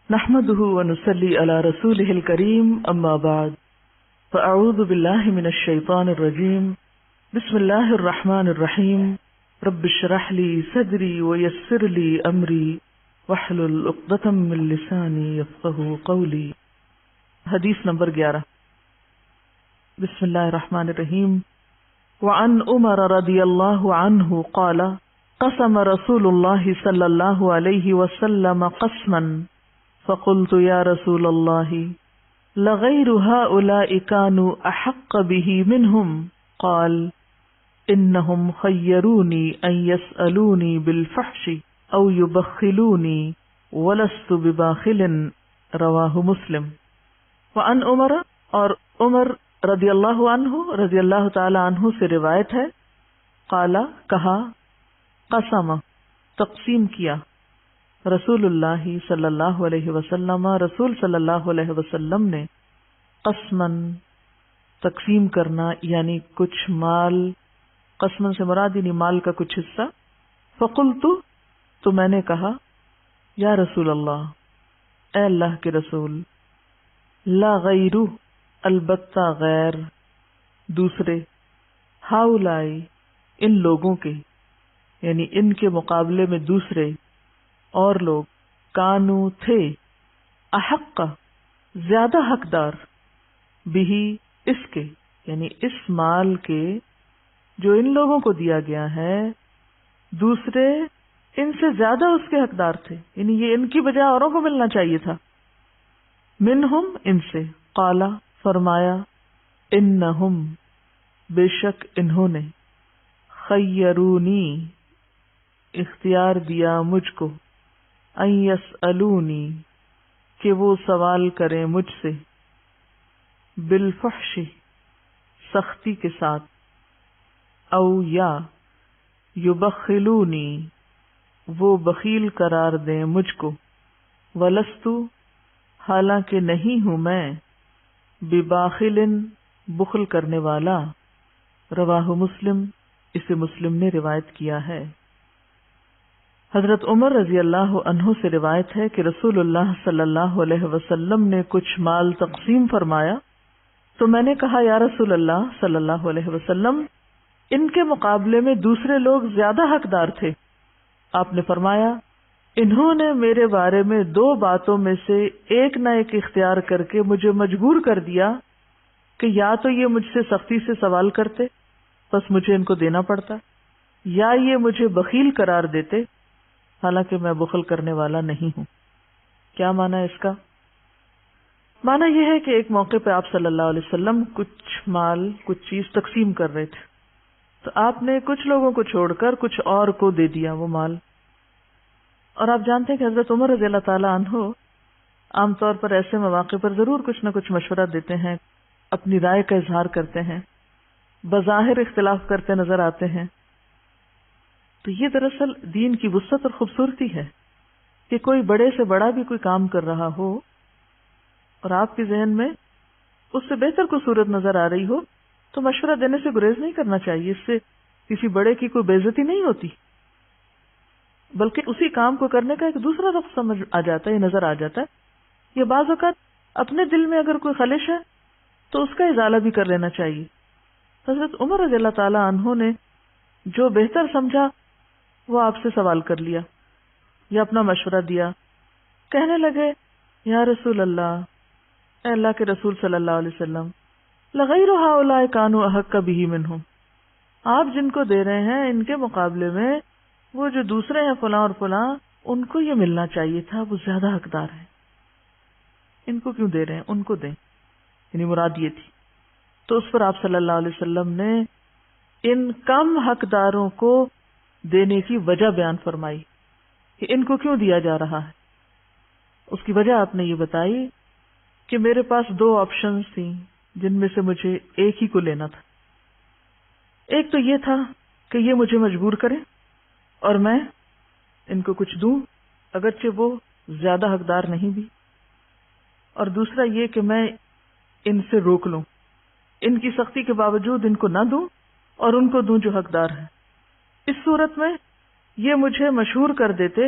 نحمده ونصلي على رسوله الكريم أما بعد فأعوذ بالله من الشيطان الرجيم بسم الله الرحمن الرحيم رب اشرح لي صدري ويسر لي أمري واحلل عقدة من لساني يفقهوا قولي. حدیث نمبر 11. بسم الله الرحمن الرحيم. وعن عمر رضي الله عنه قال قسم رسول الله صلى الله عليه وسلم قسما فقلت يا رسول الله لغير هؤلاء كانوا أحق به منهم قال إنهم خيروني أن يسألوني بالفحش أو يبخلوني ولست بباخل. رواه مسلم. وعن عمر اور عمر رضی اللہ تعالی عنہ سے روایت ہے قال کہا قسم تقسیم کیا رسول اللہ صلی اللہ علیہ وسلم رسول صلی اللہ علیہ وسلم نے قسمن تقسیم کرنا یعنی کچھ مال، قسمن سے مراد یعنی مال کا کچھ حصہ. فقلت تو میں نے کہا یا رسول اللہ اے اللہ کے رسول لا غیرو البتہ غیر دوسرے ہاؤلائی ان لوگوں کے یعنی ان کے مقابلے میں دوسرے اور لوگ کانو تھے احق زیادہ حقدار بھی اس کے یعنی اس مال کے جو ان لوگوں کو دیا گیا ہے دوسرے ان سے زیادہ اس کے حقدار تھے، یعنی یہ ان کی بجائے اوروں کو ملنا چاہیے تھا. منہم ان سے، قالا فرمایا انہم بے شک انہوں نے، خیرونی اختیار دیا مجھ کو، ان یسألونی کہ وہ سوال کریں مجھ سے، بالفحش سختی کے ساتھ، او یا یبخلونی وہ بخیل قرار دیں مجھ کو، ولستو حالانکہ نہیں ہوں میں، بباخل بخل کرنے والا. رواہ مسلم اسے مسلم نے روایت کیا ہے. حضرت عمر رضی اللہ عنہ سے روایت ہے کہ رسول اللہ صلی اللہ علیہ وسلم نے کچھ مال تقسیم فرمایا تو میں نے کہا یا رسول اللہ صلی اللہ علیہ وسلم ان کے مقابلے میں دوسرے لوگ زیادہ حقدار تھے. آپ نے فرمایا انہوں نے میرے بارے میں دو باتوں میں سے ایک نہ ایک اختیار کر کے مجھے مجبور کر دیا کہ یا تو یہ مجھ سے سختی سے سوال کرتے بس مجھے ان کو دینا پڑتا، یا یہ مجھے بخیل قرار دیتے حالانکہ میں بخل کرنے والا نہیں ہوں. کیا معنی ہے اس کا؟ معنی یہ ہے کہ ایک موقع پہ آپ صلی اللہ علیہ وسلم کچھ مال کچھ چیز تقسیم کر رہے تھے تو آپ نے کچھ لوگوں کو چھوڑ کر کچھ اور کو دے دیا وہ مال. اور آپ جانتے ہیں کہ حضرت عمر رضی اللہ تعالی عنہ عام طور پر ایسے مواقع پر ضرور کچھ نہ کچھ مشورہ دیتے ہیں، اپنی رائے کا اظہار کرتے ہیں، بظاہر اختلاف کرتے نظر آتے ہیں. تو یہ دراصل دین کی وسعت اور خوبصورتی ہے کہ کوئی بڑے سے بڑا بھی کوئی کام کر رہا ہو اور آپ کے ذہن میں اس سے بہتر کوئی صورت نظر آ رہی ہو تو مشورہ دینے سے گریز نہیں کرنا چاہیے. اس سے کسی بڑے کی کوئی بے عزتی نہیں ہوتی بلکہ اسی کام کو کرنے کا ایک دوسرا رخ سمجھ آ جاتا ہے، نظر آ جاتا ہے. یہ بعض اوقات اپنے دل میں اگر کوئی خلش ہے تو اس کا ازالہ بھی کر لینا چاہیے. حضرت عمر رضی اللہ تعالی عنہ نے جو بہتر سمجھا وہ آپ سے سوال کر لیا یا اپنا مشورہ دیا. کہنے لگے یا رسول اللہ اے اللہ کے رسول صلی اللہ علیہ وسلم لغیر ہؤلاء کانوا احق بہ منہم آپ جن کو دے رہے ہیں ان کے مقابلے میں وہ جو دوسرے ہیں فلاں اور فلاں ان کو یہ ملنا چاہیے تھا، وہ زیادہ حقدار ہیں، ان کو کیوں دے رہے ہیں، ان کو دیں، یعنی مراد یہ تھی. تو اس پر آپ صلی اللہ علیہ وسلم نے ان کم حقداروں کو دینے کی وجہ بیان فرمائی کہ ان کو کیوں دیا جا رہا ہے. اس کی وجہ آپ نے یہ بتائی کہ میرے پاس دو آپشنز تھیں جن میں سے مجھے ایک ہی کو لینا تھا. ایک تو یہ تھا کہ یہ مجھے مجبور کریں اور میں ان کو کچھ دوں اگرچہ وہ زیادہ حقدار نہیں بھی، اور دوسرا یہ کہ میں ان سے روک لوں، ان کی سختی کے باوجود ان کو نہ دوں اور ان کو دوں جو حقدار ہیں. اس صورت میں یہ مجھے مشہور کر دیتے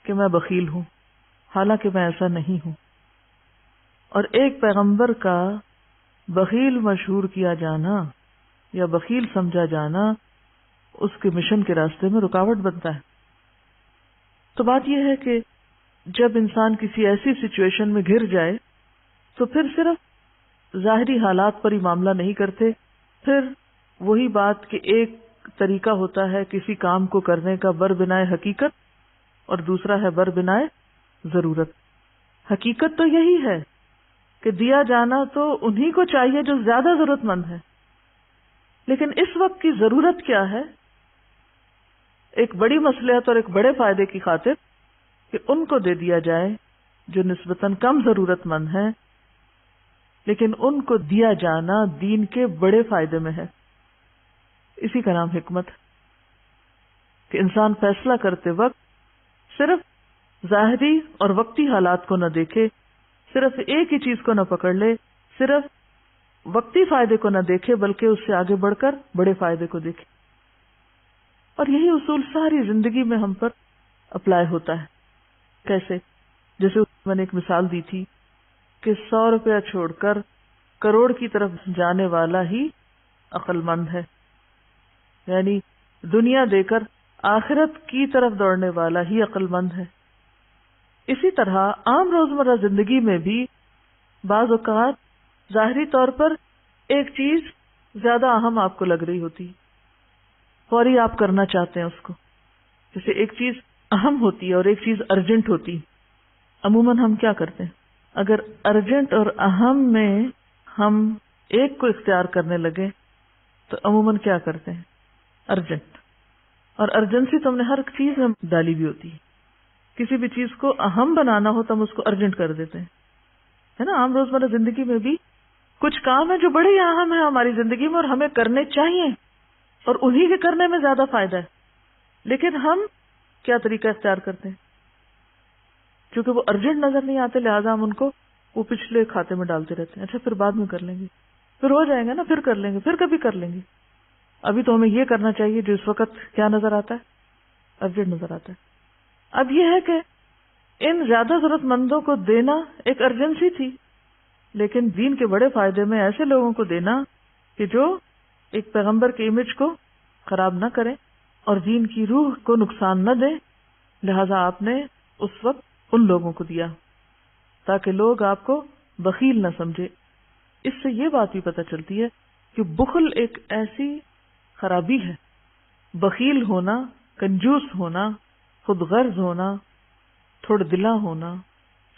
کہ میں بخیل ہوں حالانکہ میں ایسا نہیں ہوں. اور ایک پیغمبر کا بخیل مشہور کیا جانا یا بخیل سمجھا جانا اس کے مشن کے راستے میں رکاوٹ بنتا ہے. تو بات یہ ہے کہ جب انسان کسی ایسی سچویشن میں گھر جائے تو پھر صرف ظاہری حالات پر ہی معاملہ نہیں کرتے. پھر وہی بات کہ ایک طریقہ ہوتا ہے کسی کام کو کرنے کا بربنائے حقیقت اور دوسرا ہے بربنائے ضرورت. حقیقت تو یہی ہے کہ دیا جانا تو انہی کو چاہیے جو زیادہ ضرورت مند ہے، لیکن اس وقت کی ضرورت کیا ہے؟ ایک بڑی مصلحت اور ایک بڑے فائدے کی خاطر کہ ان کو دے دیا جائے جو نسبتاً کم ضرورت مند ہیں، لیکن ان کو دیا جانا دین کے بڑے فائدے میں ہے. اسی کا نام حکمت ہے کہ انسان فیصلہ کرتے وقت صرف ظاہری اور وقتی حالات کو نہ دیکھے، صرف ایک ہی چیز کو نہ پکڑ لے، صرف وقتی فائدے کو نہ دیکھے، بلکہ اس سے آگے بڑھ کر بڑے فائدے کو دیکھے. اور یہی اصول ساری زندگی میں ہم پر اپلائی ہوتا ہے. کیسے؟ جیسے میں نے ایک مثال دی تھی کہ 100 روپیہ چھوڑ کر کروڑ کی طرف جانے والا ہی عقل مند ہے، یعنی دنیا دے کر آخرت کی طرف دوڑنے والا ہی عقل مند ہے. اسی طرح عام روزمرہ زندگی میں بھی بعض اوقات ظاہری طور پر ایک چیز زیادہ اہم آپ کو لگ رہی ہوتی، فوری آپ کرنا چاہتے ہیں اس کو. جیسے ایک چیز اہم ہوتی ہے اور ایک چیز ارجنٹ ہوتی. عموماً ہم کیا کرتے ہیں؟ اگر ارجنٹ اور اہم میں ہم ایک کو اختیار کرنے لگے تو عموماً کیا کرتے ہیں؟ ارجنٹ. اور ارجنسی تو ہم نے ہر چیز میں ڈالی بھی ہوتی ہے. کسی بھی چیز کو اہم بنانا ہو تو ہم اس کو ارجنٹ کر دیتے ہیں، ہے نا. عام روزمرہ زندگی میں بھی کچھ کام ہیں جو بڑے ہی اہم ہیں ہماری زندگی میں اور ہمیں کرنے چاہیے اور انہی کے کرنے میں زیادہ فائدہ ہے، لیکن ہم کیا طریقہ اختیار کرتے ہیں؟ کیونکہ وہ ارجنٹ نظر نہیں آتے لہٰذا ہم ان کو وہ پچھلے کھاتے میں ڈالتے رہتے ہیں. اچھا پھر بعد میں کر لیں گے، پھر ہو جائیں گے نا، پھر کر لیں گے، پھر کبھی کر لیں گے. ابھی تو ہمیں یہ کرنا چاہیے جو اس وقت کیا نظر آتا ہے؟ ارجنٹ نظر آتا ہے. اب یہ ہے کہ ان زیادہ ضرورت مندوں کو دینا ایک ارجنسی تھی، لیکن دین کے بڑے فائدے میں ایسے لوگوں کو دینا کہ جو ایک پیغمبر کے امیج کو خراب نہ کریں اور دین کی روح کو نقصان نہ دیں. لہذا آپ نے اس وقت ان لوگوں کو دیا تاکہ لوگ آپ کو بخیل نہ سمجھے. اس سے یہ بات بھی پتہ چلتی ہے کہ بخل ایک ایسی خرابی ہے. بخیل ہونا، کنجوس ہونا، خود غرض ہونا، تھوڑ دلا ہونا،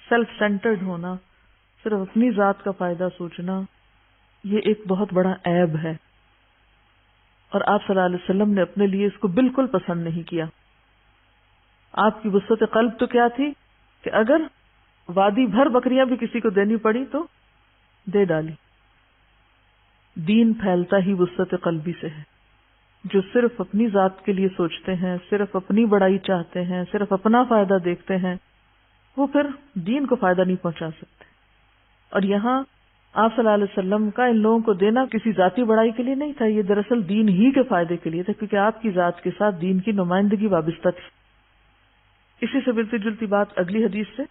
سیلف سینٹرڈ ہونا، صرف اپنی ذات کا فائدہ سوچنا، یہ ایک بہت بڑا عیب ہے. اور آپ صلی اللہ علیہ وسلم نے اپنے لیے اس کو بالکل پسند نہیں کیا. آپ کی وسعت قلب تو کیا تھی کہ اگر وادی بھر بکریاں بھی کسی کو دینی پڑی تو دے ڈالی. دین پھیلتا ہی وسعت قلبی سے ہے. جو صرف اپنی ذات کے لیے سوچتے ہیں، صرف اپنی بڑائی چاہتے ہیں، صرف اپنا فائدہ دیکھتے ہیں، وہ پھر دین کو فائدہ نہیں پہنچا سکتے. اور یہاں آپ صلی اللہ علیہ وسلم کا ان لوگوں کو دینا کسی ذاتی بڑائی کے لیے نہیں تھا، یہ دراصل دین ہی کے فائدے کے لیے تھا، کیونکہ آپ کی ذات کے ساتھ دین کی نمائندگی وابستہ تھی. اسی سے ملتی جلتی بات اگلی حدیث سے.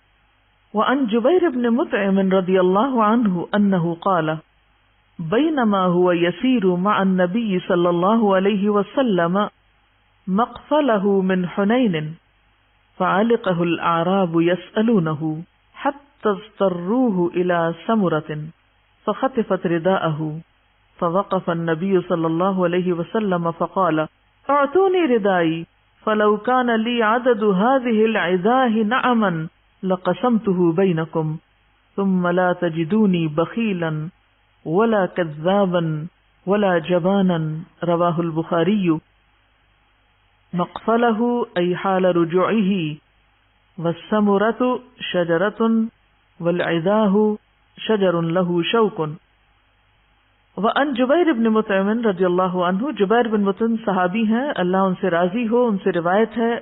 وعن جبیر بن مطعم رضی اللہ عنہ انہ قال بینما هو يسير مع النبي صلی اللہ علیہ وسلم مقفله من حنین فعلقه الأعراب يسألونه حتى اضطروه إلى سمرة فخطفت رداءه فوقف النبي صلی اللہ علیہ وسلم فقال اعطوني ردائي فلو كان لي عدد هذه العداه نعما لقسمته بينكم ثم لا تجدوني بخيلا ولا كذابا ولا جبانا. رواه البخاري. مقفله أي حال رجوعه، والسمرة شجرة، والعداه شجر له شوك. وعن جبیر بن مطعم رضی اللہ عنہ، جبیر بن مطعم صحابی ہیں، اللہ ان سے راضی ہو، ان سے روایت ہے،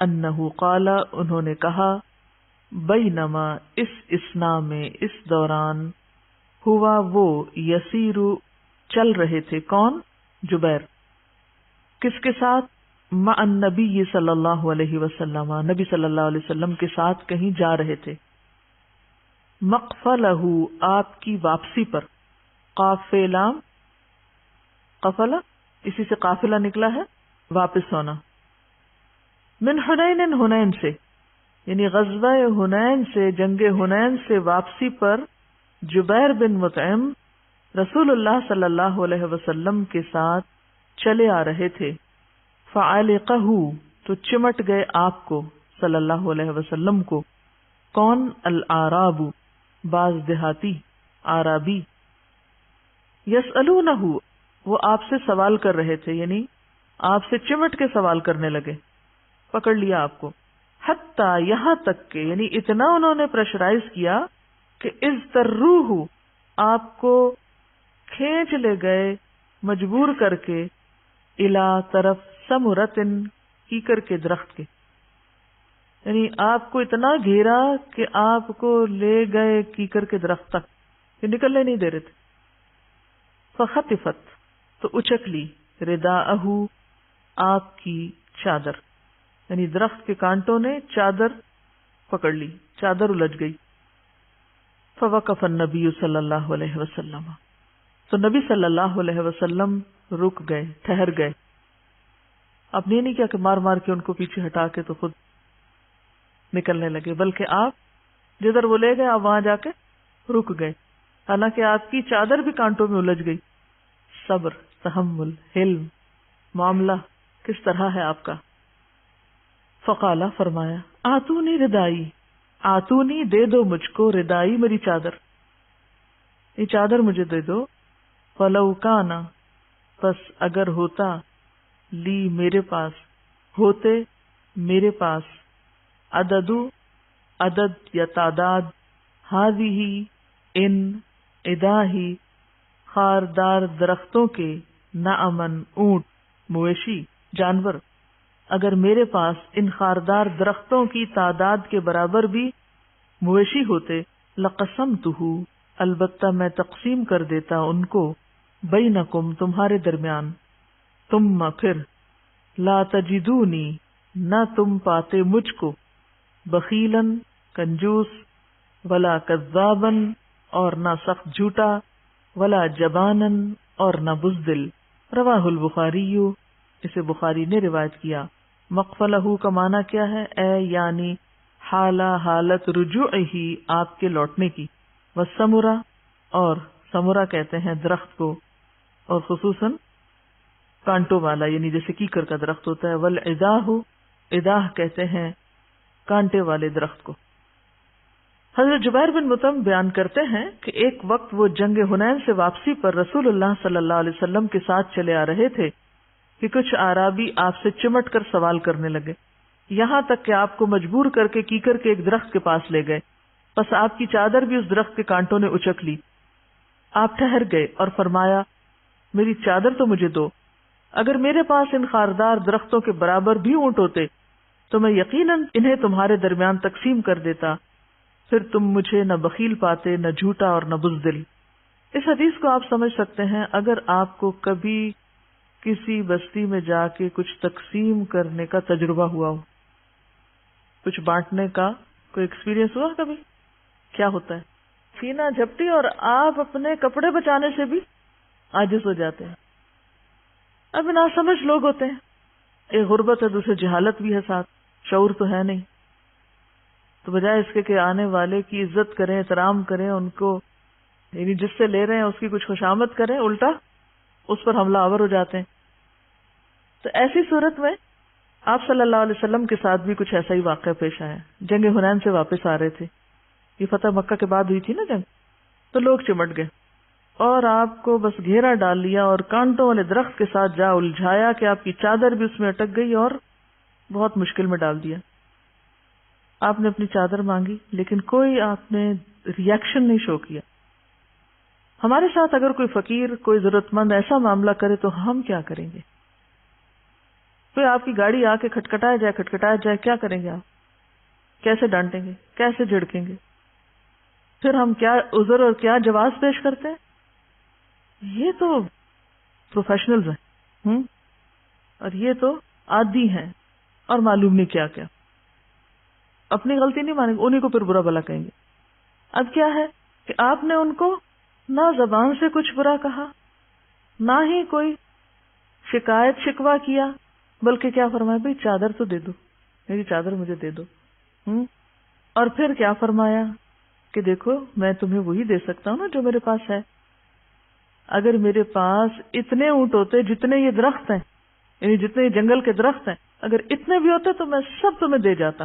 انہ قال، انہوں نے کہا، بینما، اس اثنا میں، اس دوران، ہوا وہ، یسیرو، چل رہے تھے. کون؟ جبیر. کس کے ساتھ؟ مع النبی صلی اللہ علیہ وسلم، نبی صلی اللہ علیہ وسلم کے ساتھ کہیں جا رہے تھے، مقفلہ آپ کی واپسی پر، قافلہ، قفلہ اسی سے قافلہ نکلا ہے واپس ہونا، من حنین، حنین سے، یعنی غزوہ حنین سے، جنگ حنین سے واپسی پر جبیر بن مطعم رسول اللہ صلی اللہ علیہ وسلم کے ساتھ چلے آ رہے تھے، فعلقہ، تو چمٹ گئے آپ کو صلی اللہ علیہ وسلم کو، کون؟ الاعراب، بعض دیہاتی اعرابی، یسألونہ، وہ آپ سے سوال کر رہے تھے، یعنی آپ سے چمٹ کے سوال کرنے لگے، پکڑ لیا آپ کو، حتیٰ، یہاں تک کہ، یعنی اتنا انہوں نے پریشرائز کیا کہ اضطروہ، آپ کو کھینچ لے گئے، مجبور کر کے، الی، طرف، ثمرۃ، کیکر کے درخت کے، یعنی آپ کو اتنا گھیرا کہ آپ کو لے گئے کیکر کے درخت تک، کہ نکلنے نہیں دے رہے تھے، فخطفت، تو اچک لی، رداءہ، آپ کی چادر، یعنی درخت کے کانٹوں نے چادر پکڑ لی، چادر الجھ گئی، فوقف النبی صلی اللہ علیہ وسلم، تو نبی صلی اللہ علیہ وسلم رک گئے، ٹھہر گئے، آپ نے نہیں کیا کہ مار مار کے ان کو پیچھے ہٹا کے تو خود نکلنے لگے، بلکہ آپ جدھر وہ لے گئے آپ وہاں جا کے رک گئے، حالانکہ آپ کی چادر بھی کانٹوں میں الجھ گئی۔ صبر، تحمل، حلم، معاملہ کس طرح ہے آپ کا؟ فقالا، فرمایا، آتونی ردائی، آتونی، دے دو مجھ کو، ردائی، میری چادر، یہ چادر مجھے دے دو، فلو کانا، پس اگر ہوتا، لی، میرے پاس، ہوتے میرے پاس، عددو، عدد یا تعداد، ہذہ، ان، اداہی، خاردار درختوں کے، نعمن، اونٹ، مویشی، جانور، اگر میرے پاس ان خاردار درختوں کی تعداد کے برابر بھی مویشی ہوتے، لقسمتہ، البتہ میں تقسیم کر دیتا ان کو، بینکم، تمہارے درمیان، ثم، پھر، لا تجدونی، نہ تم پاتے مجھ کو، بخیلاً، کنجوس، ولا کذاباً، اور نہ سخت جھوٹا، ولا جباناً، اور نہ بزدل۔ رواہ البخاری، اسے بخاری نے روایت کیا۔ مقفلہ کا معنی کیا ہے؟ اے یعنی حالہ، حالت، رجوعہ، آپ کے لوٹنے کی، والثمرہ، اور ثمرہ کہتے ہیں درخت کو، اور خصوصاً کانٹوں والا، یعنی جیسے کیکر کا درخت ہوتا ہے، والعداہ، عداہ کہتے ہیں کانٹے والے درخت کو۔ حضرت جبیر بن مطعم بیان کرتے ہیں کہ ایک وقت وہ جنگ حنین سے واپسی پر رسول اللہ صلی اللہ علیہ وسلم کے ساتھ چلے آ رہے تھے کہ کچھ اعرابی آپ سے چمٹ کر سوال کرنے لگے، یہاں تک کہ آپ کو مجبور کر کے کیکر کے ایک درخت کے پاس لے گئے، بس آپ کی چادر بھی اس درخت کے کانٹوں نے اچک لی۔ آپ ٹھہر گئے اور فرمایا، میری چادر تو مجھے دو، اگر میرے پاس ان خاردار درختوں کے برابر بھی اونٹ ہوتے تو میں یقیناً انہیں تمہارے درمیان تقسیم کر دیتا، پھر تم مجھے نہ بخیل پاتے، نہ جھوٹا، اور نہ بزدل۔ اس حدیث کو آپ سمجھ سکتے ہیں اگر آپ کو کبھی کسی بستی میں جا کے کچھ تقسیم کرنے کا تجربہ ہوا ہو، کچھ بانٹنے کا کوئی ایکسپیرینس ہوا کبھی، کیا ہوتا ہے؟ سینہ جھپٹی اور آپ اپنے کپڑے بچانے سے بھی عاجز ہو جاتے ہیں۔ اب ناسمجھ لوگ ہوتے ہیں، ایک غربت ہے، دوسرے جہالت بھی ہے، ساتھ شعور تو ہے نہیں، تو بجائے اس کے کہ آنے والے کی عزت کریں، احترام کریں، ان کو یعنی جس سے لے رہے ہیں اس کی کچھ خوشامد کریں، الٹا اس پر حملہ آور ہو جاتے ہیں۔ تو ایسی صورت میں آپ صلی اللہ علیہ وسلم کے ساتھ بھی کچھ ایسا ہی واقعہ پیش آیا۔ جنگ حنین سے واپس آ رہے تھے، یہ فتح مکہ کے بعد ہوئی تھی نا جنگ، تو لوگ چمٹ گئے اور آپ کو بس گھیرا ڈال لیا اور کانٹوں والے درخت کے ساتھ جا الجھایا کہ آپ کی چادر بھی اس میں اٹک گئی اور بہت مشکل میں ڈال دیا۔ آپ نے اپنی چادر مانگی لیکن کوئی آپ نے ریئیکشن نہیں شو کیا۔ ہمارے ساتھ اگر کوئی فقیر، کوئی ضرورت مند ایسا معاملہ کرے تو ہم کیا کریں گے؟ کوئی آپ کی گاڑی آ کے کھٹکھٹایا جائے، کیا کریں گے آپ؟ کیسے ڈانٹیں گے؟ کیسے جھڑکیں گے؟ پھر ہم کیا عذر اور کیا جواز پیش کرتے ہیں؟ یہ تو پروفیشنلز ہیں، اور یہ تو عادی ہیں اور معلوم نہیں کیا کیا، اپنی غلطی نہیں مانیں گے، انہیں کو پھر برا بھلا کہیں گے۔ اب کیا ہے کہ آپ نے ان کو نہ زبان سے کچھ برا کہا، نہ ہی کوئی شکایت شکوہ کیا، بلکہ کیا فرمایا، بھئی چادر تو دے دو، میری چادر مجھے دے دو۔ اور پھر کیا فرمایا کہ دیکھو میں تمہیں وہی دے سکتا ہوں نا جو میرے پاس ہے، اگر میرے پاس اتنے اونٹ ہوتے جتنے یہ درخت ہیں، یعنی جتنے یہ جنگل کے درخت ہیں، اگر اتنے بھی ہوتے تو میں سب تمہیں دے جاتا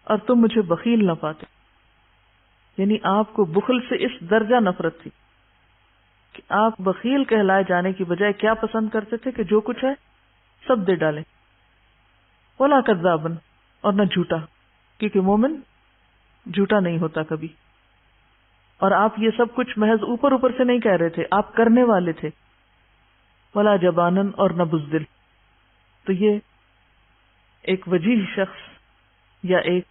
اور تم مجھے بخیل نہ پاتے۔ یعنی آپ کو بخل سے اس درجہ نفرت تھی کہ آپ بخیل کہلائے جانے کی بجائے کیا پسند کرتے تھے کہ جو کچھ ہے سب دے ڈالیں، ولا کذابن، اور نہ جھوٹا، کیونکہ مومن جھوٹا نہیں ہوتا کبھی۔ اور آپ یہ سب کچھ محض اوپر اوپر سے نہیں کہہ رہے تھے، آپ کرنے والے تھے، ولا جبانن، اور نہ بزدل۔ تو یہ ایک وجیح شخص یا ایک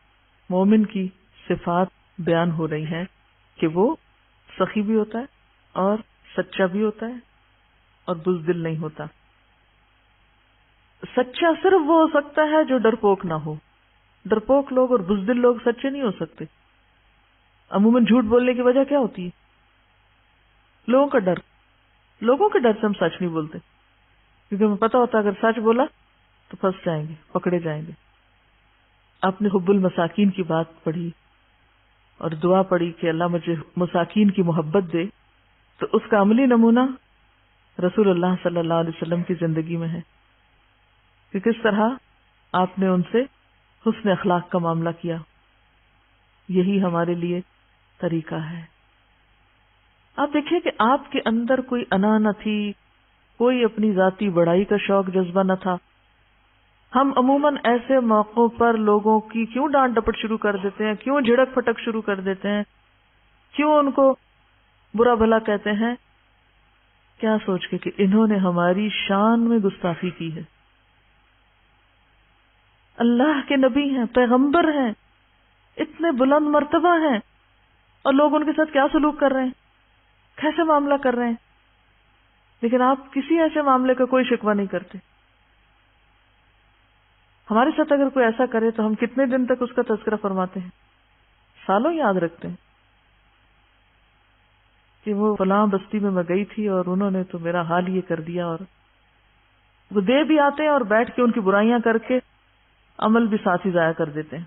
مومن کی صفات بیان ہو رہی ہیں کہ وہ سخی بھی ہوتا ہے اور سچا بھی ہوتا ہے اور بزدل نہیں ہوتا۔ سچا صرف وہ ہو سکتا ہے جو ڈرپوک نہ ہو، ڈرپوک لوگ اور بزدل لوگ سچے نہیں ہو سکتے۔ عموماً جھوٹ بولنے کی وجہ کیا ہوتی ہے؟ لوگوں کا ڈر، لوگوں کے ڈر سے ہم سچ نہیں بولتے، کیونکہ ہمیں پتا ہوتا ہے اگر سچ بولا تو پھنس جائیں گے، پکڑے جائیں گے۔ آپ نے حب المساکین کی بات پڑھی اور دعا پڑھی کہ اللہ مجھے مساکین کی محبت دے، تو اس کا عملی نمونہ رسول اللہ صلی اللہ علیہ وسلم کی زندگی میں ہے کہ کس طرح آپ نے ان سے حسن اخلاق کا معاملہ کیا۔ یہی ہمارے لیے طریقہ ہے۔ آپ دیکھیں کہ آپ کے اندر کوئی انا نہ تھی، کوئی اپنی ذاتی بڑائی کا شوق جذبہ نہ تھا۔ ہم عموماً ایسے موقعوں پر لوگوں کی کیوں ڈانٹ ڈپٹ شروع کر دیتے ہیں، کیوں جھڑک پھٹک شروع کر دیتے ہیں، کیوں ان کو برا بھلا کہتے ہیں، کیا سوچ کے کہ انہوں نے ہماری شان میں گستاخی کی ہے۔ اللہ کے نبی ہیں، پیغمبر ہیں، اتنے بلند مرتبہ ہیں، اور لوگ ان کے ساتھ کیا سلوک کر رہے ہیں، کیسے معاملہ کر رہے ہیں، لیکن آپ کسی ایسے معاملے کا کوئی شکوہ نہیں کرتے۔ ہمارے ساتھ اگر کوئی ایسا کرے تو ہم کتنے دن تک اس کا تذکرہ فرماتے ہیں، سالوں یاد رکھتے ہیں کہ وہ فلاں بستی میں گئی تھی اور انہوں نے تو میرا حال یہ کر دیا، اور وہ دے بھی آتے ہیں اور بیٹھ کے ان کی برائیاں کر کے عمل بھی ساتھ ہی ضائع کر دیتے ہیں۔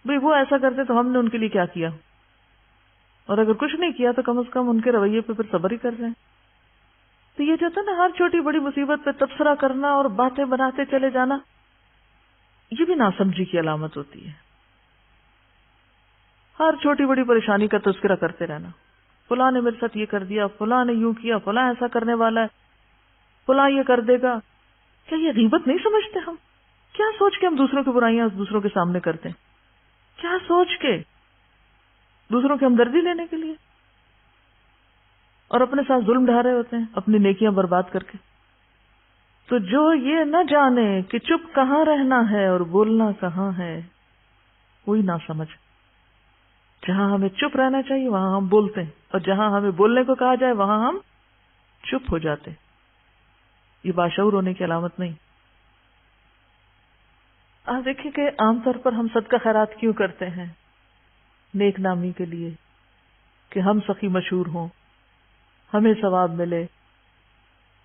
بھئی وہ ایسا کرتے تو ہم نے ان کے لیے کیا کیا، اور اگر کچھ نہیں کیا تو کم از کم ان کے رویے پہ پھر صبر ہی کر رہے ہیں۔ تو یہ جو تھا نا ہر چھوٹی بڑی مصیبت پہ تبصرہ کرنا اور باتیں بناتے چلے جانا، یہ بھی ناسمجھی کی علامت ہوتی ہے۔ ہر چھوٹی بڑی پریشانی کا تذکرہ کرتے رہنا، فلاں نے میرے ساتھ یہ کر دیا، فلاں نے یوں کیا، فلاں ایسا کرنے والا ہے، فلاں یہ کر دے گا۔ کیا یہ غیبت نہیں سمجھتے ہم؟ کیا سوچ کے ہم دوسروں کی برائیاں دوسروں کے سامنے کرتے ہیں؟ کیا سوچ کے؟ دوسروں کی ہمدردی لینے کے لیے، اور اپنے ساتھ ظلم ڈھا رہے ہوتے ہیں اپنی نیکیاں برباد کر کے۔ تو جو یہ نہ جانے کہ چپ کہاں رہنا ہے اور بولنا کہاں ہے، وہی نہ سمجھ۔ جہاں ہمیں چپ رہنا چاہیے وہاں ہم بولتے ہیں، اور جہاں ہمیں بولنے کو کہا جائے وہاں ہم چپ ہو جاتے ہیں۔ یہ باشعور ہونے کی علامت نہیں۔ آپ دیکھیں کہ عام طور پر ہم صدقہ خیرات کیوں کرتے ہیں؟ نیک نامی کے لیے، کہ ہم سخی مشہور ہوں، ہمیں ثواب ملے،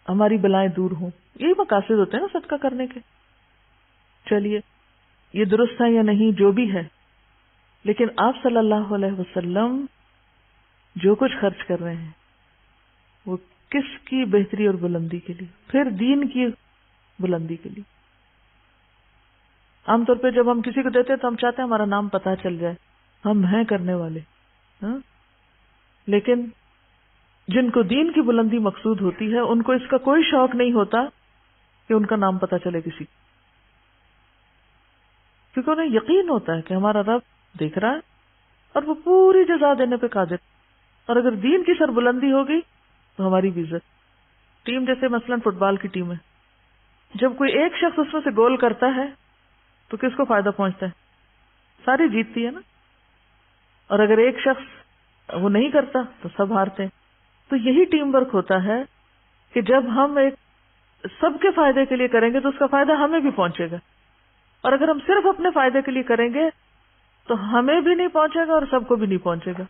ہماری بلائیں دور ہوں، یہی مقاصد ہوتے ہیں نا صدقہ کرنے کے۔ چلیے یہ درست ہے یا نہیں جو بھی ہے، لیکن آپ صلی اللہ علیہ وسلم جو کچھ خرچ کر رہے ہیں وہ کس کی بہتری اور بلندی کے لیے؟ پھر دین کی بلندی کے لیے۔ عام طور پہ جب ہم کسی کو دیتے ہیں تو ہم چاہتے ہیں ہمارا نام پتہ چل جائے، ہم ہیں کرنے والے، ہاں؟ لیکن جن کو دین کی بلندی مقصود ہوتی ہے ان کو اس کا کوئی شوق نہیں ہوتا کہ ان کا نام پتہ چلے کسی، کیونکہ انہیں یقین ہوتا ہے کہ ہمارا رب دیکھ رہا ہے اور وہ پوری جزا دینے پہ قادر۔ اور اگر دین کی سر بلندی ہوگی تو ہماری بھی عزت۔ ٹیم جیسے مثلا فٹ بال کی ٹیم ہے، جب کوئی ایک شخص اس میں سے گول کرتا ہے تو کس کو فائدہ پہنچتا ہے؟ ساری جیتتی ہے نا۔ اور اگر ایک شخص وہ نہیں کرتا تو سب ہارتے ہیں۔ تو یہی ٹیم ورک ہوتا ہے کہ جب ہم ایک سب کے فائدے کے لیے کریں گے تو اس کا فائدہ ہمیں بھی پہنچے گا، اور اگر ہم صرف اپنے فائدے کے لیے کریں گے تو ہمیں بھی نہیں پہنچے گا اور سب کو بھی نہیں پہنچے گا۔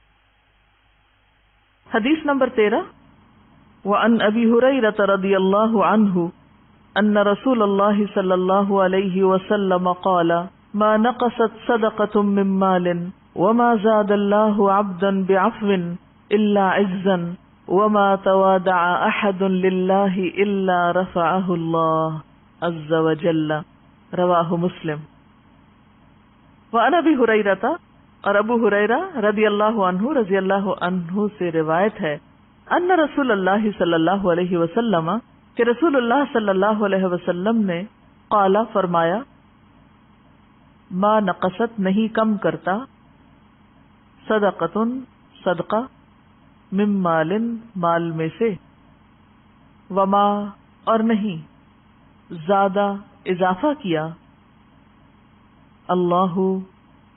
حدیث نمبر 13، وعن ابی ہریرہ رضی اللہ عنہ ان رسول اللہ صلی اللہ علیہ وسلم قال ما نقصت صدقة من مال وما زاد اللہ عبدا بعفو الا عزا وما توادع احد للہ الا رفعہ اللہ عز وجل، رواہ مسلم۔ وعن ابی ہریرہ، اور ابو ہریرہ رضی اللہ عنہ سے روایت ہے، ان رسول اللہ صلی اللہ علیہ وسلم کہ رسول اللہ صلی اللہ علیہ وسلم نے قال فرمایا، ما نقصت نہیں کم کرتا، صدقۃ صدقہ، من مال مال میں سے، وما اور نہیں، زیادہ اضافہ کیا، اللہ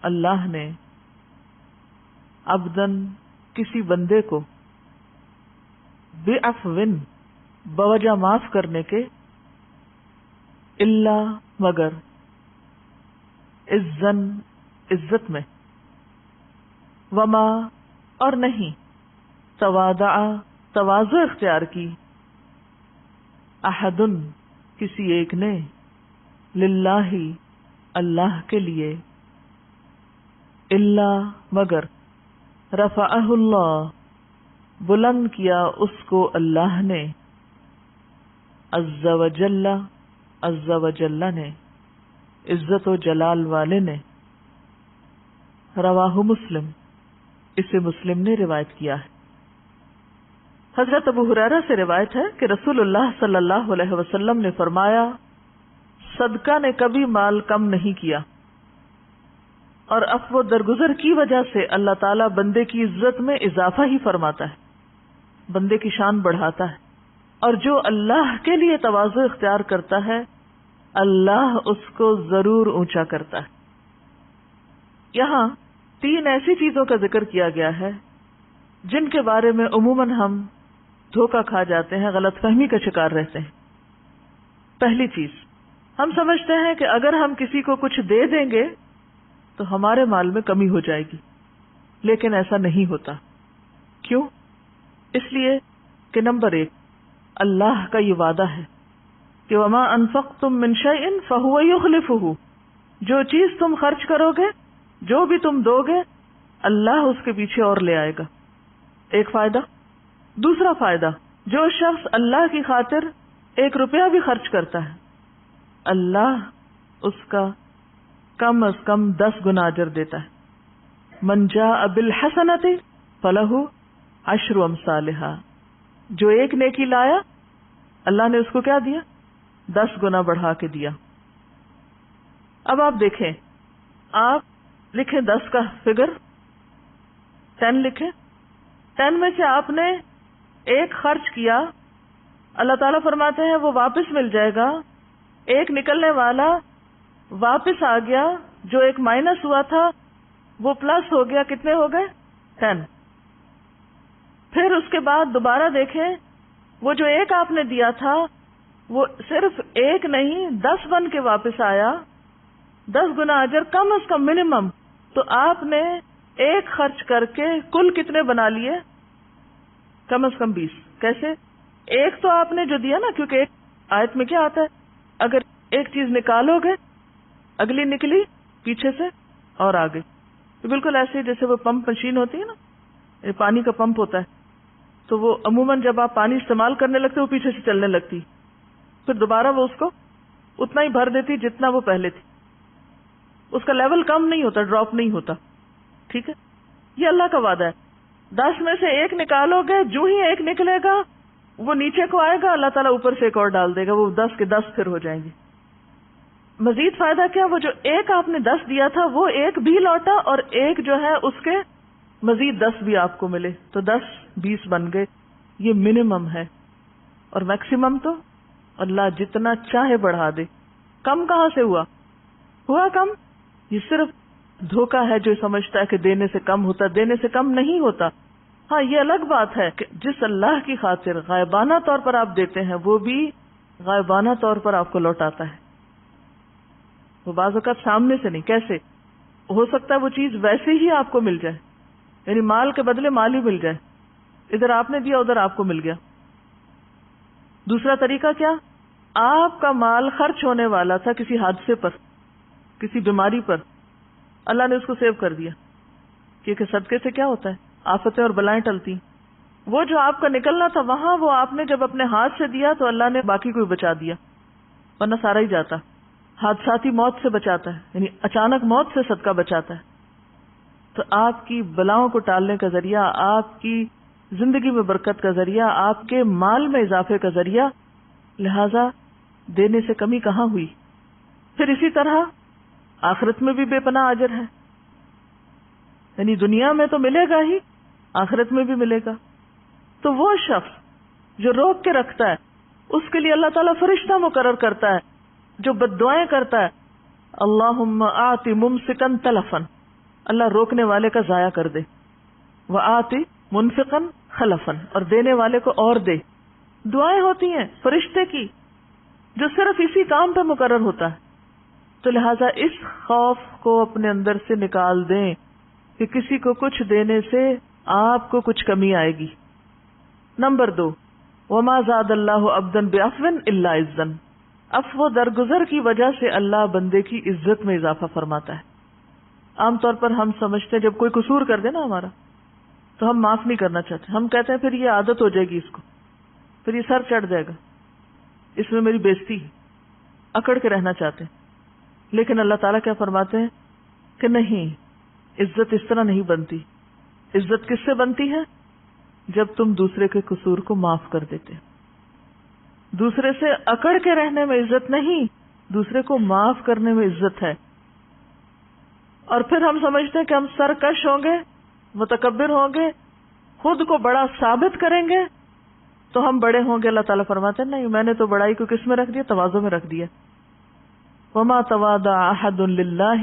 اللہ نے، عبدن کسی بندے کو، بعفوٍ بوجہ معاف کرنے کے، الا مگر، عزن عزت میں، وما اور نہیں، توادع تواضع اختیار کی، احد کسی ایک نے، للہ اللہ کے لیے، الا مگر، رفعہ اللہ بلند کیا اس کو اللہ نے، عز وجل عز وجل نے، عزت و جلال والے نے، رواہ مسلم اسے مسلم نے روایت کیا ہے۔ حضرت ابو ہریرہ سے روایت ہے کہ رسول اللہ صلی اللہ علیہ وسلم نے فرمایا، صدقہ نے کبھی مال کم نہیں کیا، اور عفو درگزر کی وجہ سے اللہ تعالیٰ بندے کی عزت میں اضافہ ہی فرماتا ہے، بندے کی شان بڑھاتا ہے، اور جو اللہ کے لیے تواضع اختیار کرتا ہے اللہ اس کو ضرور اونچا کرتا ہے۔ یہاں 3 ایسی چیزوں کا ذکر کیا گیا ہے جن کے بارے میں عموماً ہم دھوکہ کھا جاتے ہیں، غلط فہمی کا شکار رہتے ہیں۔ پہلی چیز، ہم سمجھتے ہیں کہ اگر ہم کسی کو کچھ دے دیں گے تو ہمارے مال میں کمی ہو جائے گی، لیکن ایسا نہیں ہوتا۔ کیوں؟ اس لیے کہ نمبر 1، اللہ کا یہ وعدہ ہے کہ وما انفقتم من شیء فہو یخلفہ، جو چیز تم خرچ کرو گے، جو بھی تم دو گے، اللہ اس کے پیچھے اور لے آئے گا۔ ایک فائدہ۔ دوسرا فائدہ، جو شخص اللہ کی خاطر 1 روپیہ بھی خرچ کرتا ہے، اللہ اس کا کم از کم 10 گنا اجر دیتا ہے۔ من جاء بالحسنۃ فلہ 10 امثالھا، جو ایک نیکی لایا اللہ نے اس کو کیا دیا؟ 10 گنا بڑھا کے دیا۔ اب آپ دیکھیں، آپ لکھیں 10 کا فگر، 10 لکھیں، 10 میں سے آپ نے 1 خرچ کیا، اللہ تعالیٰ فرماتے ہیں وہ واپس مل جائے گا۔ 1 نکلنے والا واپس آ گیا، جو 1 مائنس ہوا تھا وہ پلس ہو گیا، کتنے ہو گئے؟ 10۔ پھر اس کے بعد دوبارہ دیکھیں، وہ جو 1 آپ نے دیا تھا وہ صرف 1 نہیں 10 بن کے واپس آیا، 10 گنا اجر کم از کم منیمم۔ تو آپ نے 1 خرچ کر کے کل کتنے بنا لیے؟ کم از کم 20۔ کیسے؟ 1 تو آپ نے جو دیا نا، کیونکہ ایک آیت میں کیا آتا ہے، اگر ایک چیز نکالو گے اگلی نکلی پیچھے سے اور آگے، تو بالکل ایسے جیسے وہ پمپ مشین ہوتی ہے نا، یہ پانی کا پمپ ہوتا ہے، تو وہ عموماً جب آپ پانی استعمال کرنے لگتے وہ پیچھے سے چلنے لگتی، پھر دوبارہ وہ اس کو اتنا ہی بھر دیتی جتنا وہ پہلے تھی، اس کا لیول کم نہیں ہوتا، ڈراپ نہیں ہوتا۔ ٹھیک ہے، یہ اللہ کا وعدہ ہے۔ 10 میں سے 1 نکالو گے، جو ہی 1 نکلے گا وہ نیچے کو آئے گا، اللہ تعالیٰ اوپر سے 1 اور ڈال دے گا، وہ 10 کے 10 پھر ہو جائیں گے۔ مزید فائدہ کیا، وہ جو 1 آپ نے 10 دیا تھا وہ 1 بھی لوٹا، اور 1 جو ہے اس کے مزید 10 بھی آپ کو ملے، تو 10 20 بن گئے۔ یہ منیمم ہے، اور میکسیمم تو اللہ جتنا چاہے بڑھا دے۔ کم کہاں سے ہوا کم؟ یہ صرف دھوکہ ہے جو سمجھتا ہے کہ دینے سے کم ہوتا، دینے سے کم نہیں ہوتا۔ ہاں، یہ الگ بات ہے کہ جس اللہ کی خاطر غائبانہ طور پر آپ دیتے ہیں وہ بھی غائبانہ طور پر آپ کو لوٹاتا ہے. وہ بعض اوقات سامنے سے نہیں. کیسے ہو سکتا ہے وہ چیز ویسے ہی آپ کو مل جائے, یعنی مال کے بدلے مال ہی مل جائے, ادھر آپ نے دیا ادھر آپ کو مل گیا. دوسرا طریقہ کیا, آپ کا مال خرچ ہونے والا تھا کسی حادثے پر, کسی بیماری پر, اللہ نے اس کو سیو کر دیا. کیونکہ صدقے سے کیا ہوتا ہے, آفتیں اور بلائیں ٹلتی. وہ جو آپ کا نکلنا تھا وہاں, وہ آپ نے جب اپنے ہاتھ سے دیا تو اللہ نے باقی کو بچا دیا, ورنہ سارا ہی جاتا. حادثاتی موت سے بچاتا ہے, یعنی اچانک موت سے صدقہ بچاتا ہے. تو آپ کی بلاؤں کو ٹالنے کا ذریعہ, آپ کی زندگی میں برکت کا ذریعہ, آپ کے مال میں اضافے کا ذریعہ. لہذا دینے سے کمی کہاں ہوئی. پھر اسی طرح آخرت میں بھی بے پناہ اجر ہے, یعنی دنیا میں تو ملے گا ہی, آخرت میں بھی ملے گا. تو وہ شخص جو روک کے رکھتا ہے اس کے لیے اللہ تعالیٰ فرشتہ مقرر کرتا ہے جو بد دعائیں کرتا ہے, اللہم آتی ممسکن تلفن, اللہ روکنے والے کا ضائع کر دے, وآتی منفقن خلفن, اور دینے والے کو اور دے. دعائیں ہوتی ہیں فرشتے کی جو صرف اسی کام پہ مقرر ہوتا ہے. تو لہٰذا اس خوف کو اپنے اندر سے نکال دیں کہ کسی کو کچھ دینے سے آپ کو کچھ کمی آئے گی. نمبر 2, وما زاد اللہ عبدا بعفو الا عزا, عفو درگزر کی وجہ سے اللہ بندے کی عزت میں اضافہ فرماتا ہے. عام طور پر ہم سمجھتے ہیں جب کوئی قصور کر دے نا ہمارا تو ہم معاف نہیں کرنا چاہتے. ہم کہتے ہیں پھر یہ عادت ہو جائے گی اس کو, پھر یہ سر چڑھ جائے گا, اس میں میری بےزتی, اکڑ کے رہنا چاہتے ہیں. لیکن اللہ تعالیٰ کیا فرماتے ہیں کہ نہیں, عزت اس طرح نہیں بنتی. عزت کس سے بنتی ہے, جب تم دوسرے کے قصور کو معاف کر دیتے. دوسرے سے اکڑ کے رہنے میں عزت نہیں, دوسرے کو معاف کرنے میں عزت ہے. اور پھر ہم سمجھتے ہیں کہ ہم سرکش ہوں گے, متکبر ہوں گے, خود کو بڑا ثابت کریں گے تو ہم بڑے ہوں گے. اللہ تعالیٰ فرماتے ہیں نہیں, میں نے تو بڑائی کو کس میں رکھ دیا, تواضع میں رکھ دیا. وما تواضع احد للہ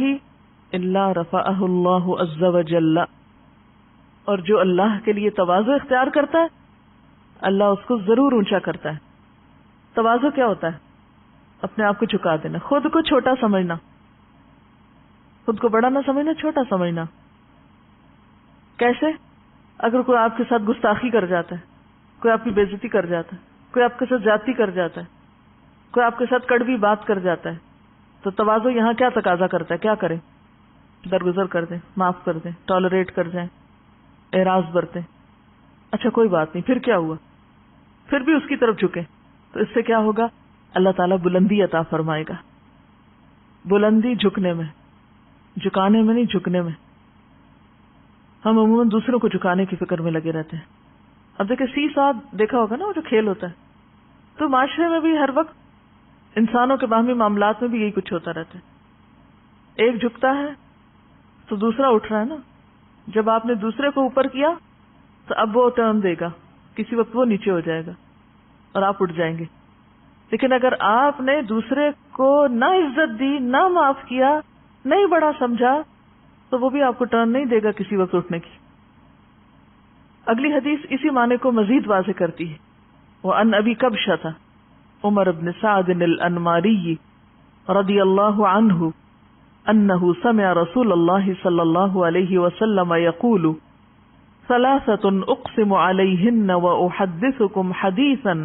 الا رفعہ اللہ عز وجل, اور جو اللہ کے لیے تواضع اختیار کرتا ہے اللہ اس کو ضرور اونچا کرتا ہے. تواضع کیا ہوتا ہے, اپنے آپ کو جھکا دینا, خود کو چھوٹا سمجھنا, خود کو بڑا نہ سمجھنا, چھوٹا سمجھنا. کیسے, اگر کوئی آپ کے ساتھ گستاخی کر جاتا ہے, کوئی آپ کی بے عزتی کر جاتا ہے, کوئی آپ کے ساتھ زیادتی کر جاتا ہے, کوئی آپ کے ساتھ کڑوی بات کر جاتا ہے, تو تواضع یہاں کیا تقاضا کرتا ہے, کیا کریں, درگزر کر دیں, معاف کر دیں, ٹالریٹ کر جائیں, اعراض برتیں. اچھا کوئی بات نہیں, پھر کیا ہوا, پھر بھی اس کی طرف جھکیں, تو اس سے کیا ہوگا, اللہ تعالیٰ بلندی عطا فرمائے گا. بلندی جھکنے میں, جھکانے میں نہیں, جھکنے میں. ہم عموماً دوسروں کو جھکانے کی فکر میں لگے رہتے ہیں. اب دیکھیں سی ساتھ دیکھا ہوگا نا, وہ جو کھیل ہوتا ہے, تو معاشرے میں بھی ہر وقت انسانوں کے باہمی معاملات میں بھی یہی کچھ ہوتا رہتا ہے. ایک جھکتا ہے تو دوسرا اٹھ رہا ہے نا. جب آپ نے دوسرے کو اوپر کیا تو اب وہ ٹرن دے گا, کسی وقت وہ نیچے ہو جائے گا اور آپ اٹھ جائیں گے. لیکن اگر آپ نے دوسرے کو نہ عزت دی, نہ معاف کیا, نہیں بڑا سمجھا, تو وہ بھی آپ کو ٹرن نہیں دے گا کسی وقت اٹھنے کی. اگلی حدیث اسی معنی کو مزید واضح کرتی ہے. وَأَنْ أَبِي كَبْشَةَ عمر بن سعد الأنماري رضی اللہ عنہ أنه سمع رسول الله صلى الله عليه وسلم يقول ثلاثة أقسم عليهن وأحدثكم حديثا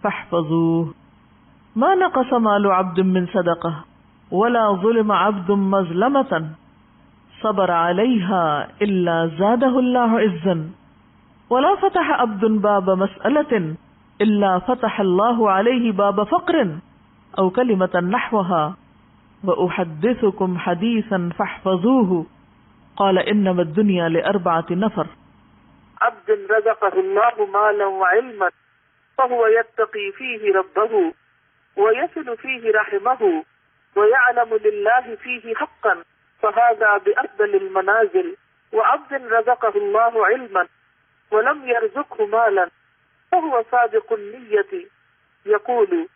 فاحفظوه ما نقص مال عبد من صدقة ولا ظلم عبد مظلمة صبر عليها إلا زاده الله عزا ولا فتح عبد باب مسألة إلا فتح الله عليه باب فقر أو كلمة نحوها وأحدثكم حديثا فاحفظوه قال إنما الدنيا لأربعة نفر عبد رزقه الله مالا وعلما فهو يتقي فيه ربه ويصل فيه رحمه ويعلم لله فيه حقا فهذا بأفضل المنازل وعبد رزقه الله علما ولم يرزقه مالا فهو صادق النية يقول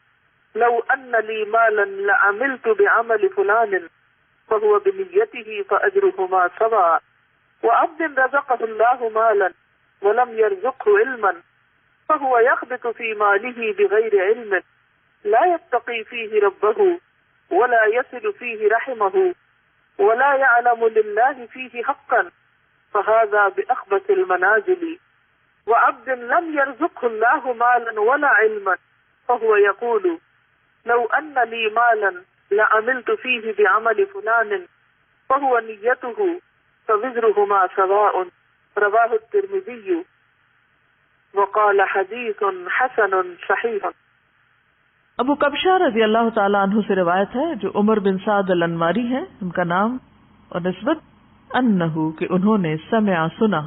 لو أن لي مالا لعملت بعمل فلان فهو بنيته فأجرهما سواء وعبد رزقه الله مالا ولم يرزقه علما فهو يخبط في ماله بغير علم لا يتقي فيه ربه ولا يصل فيه رحمه ولا يعلم لله فيه حقا فهذا بأخبث المنازل. وعبد لم يرزقه الله مالا ولا علما فهو يقول لو أن لي مالا لعملت فيه بعمل فلان فهو نيته فوزرهما سواء. رواه الترمذي وقال حدیث حسن صحیح. ابو کبشہ رضی اللہ تعالیٰ عنہ سے روایت ہے جو عمر بن سعد الانماری ہیں، ان کا نام اور نسبت، انہو کہ انہوں نے سمع سنا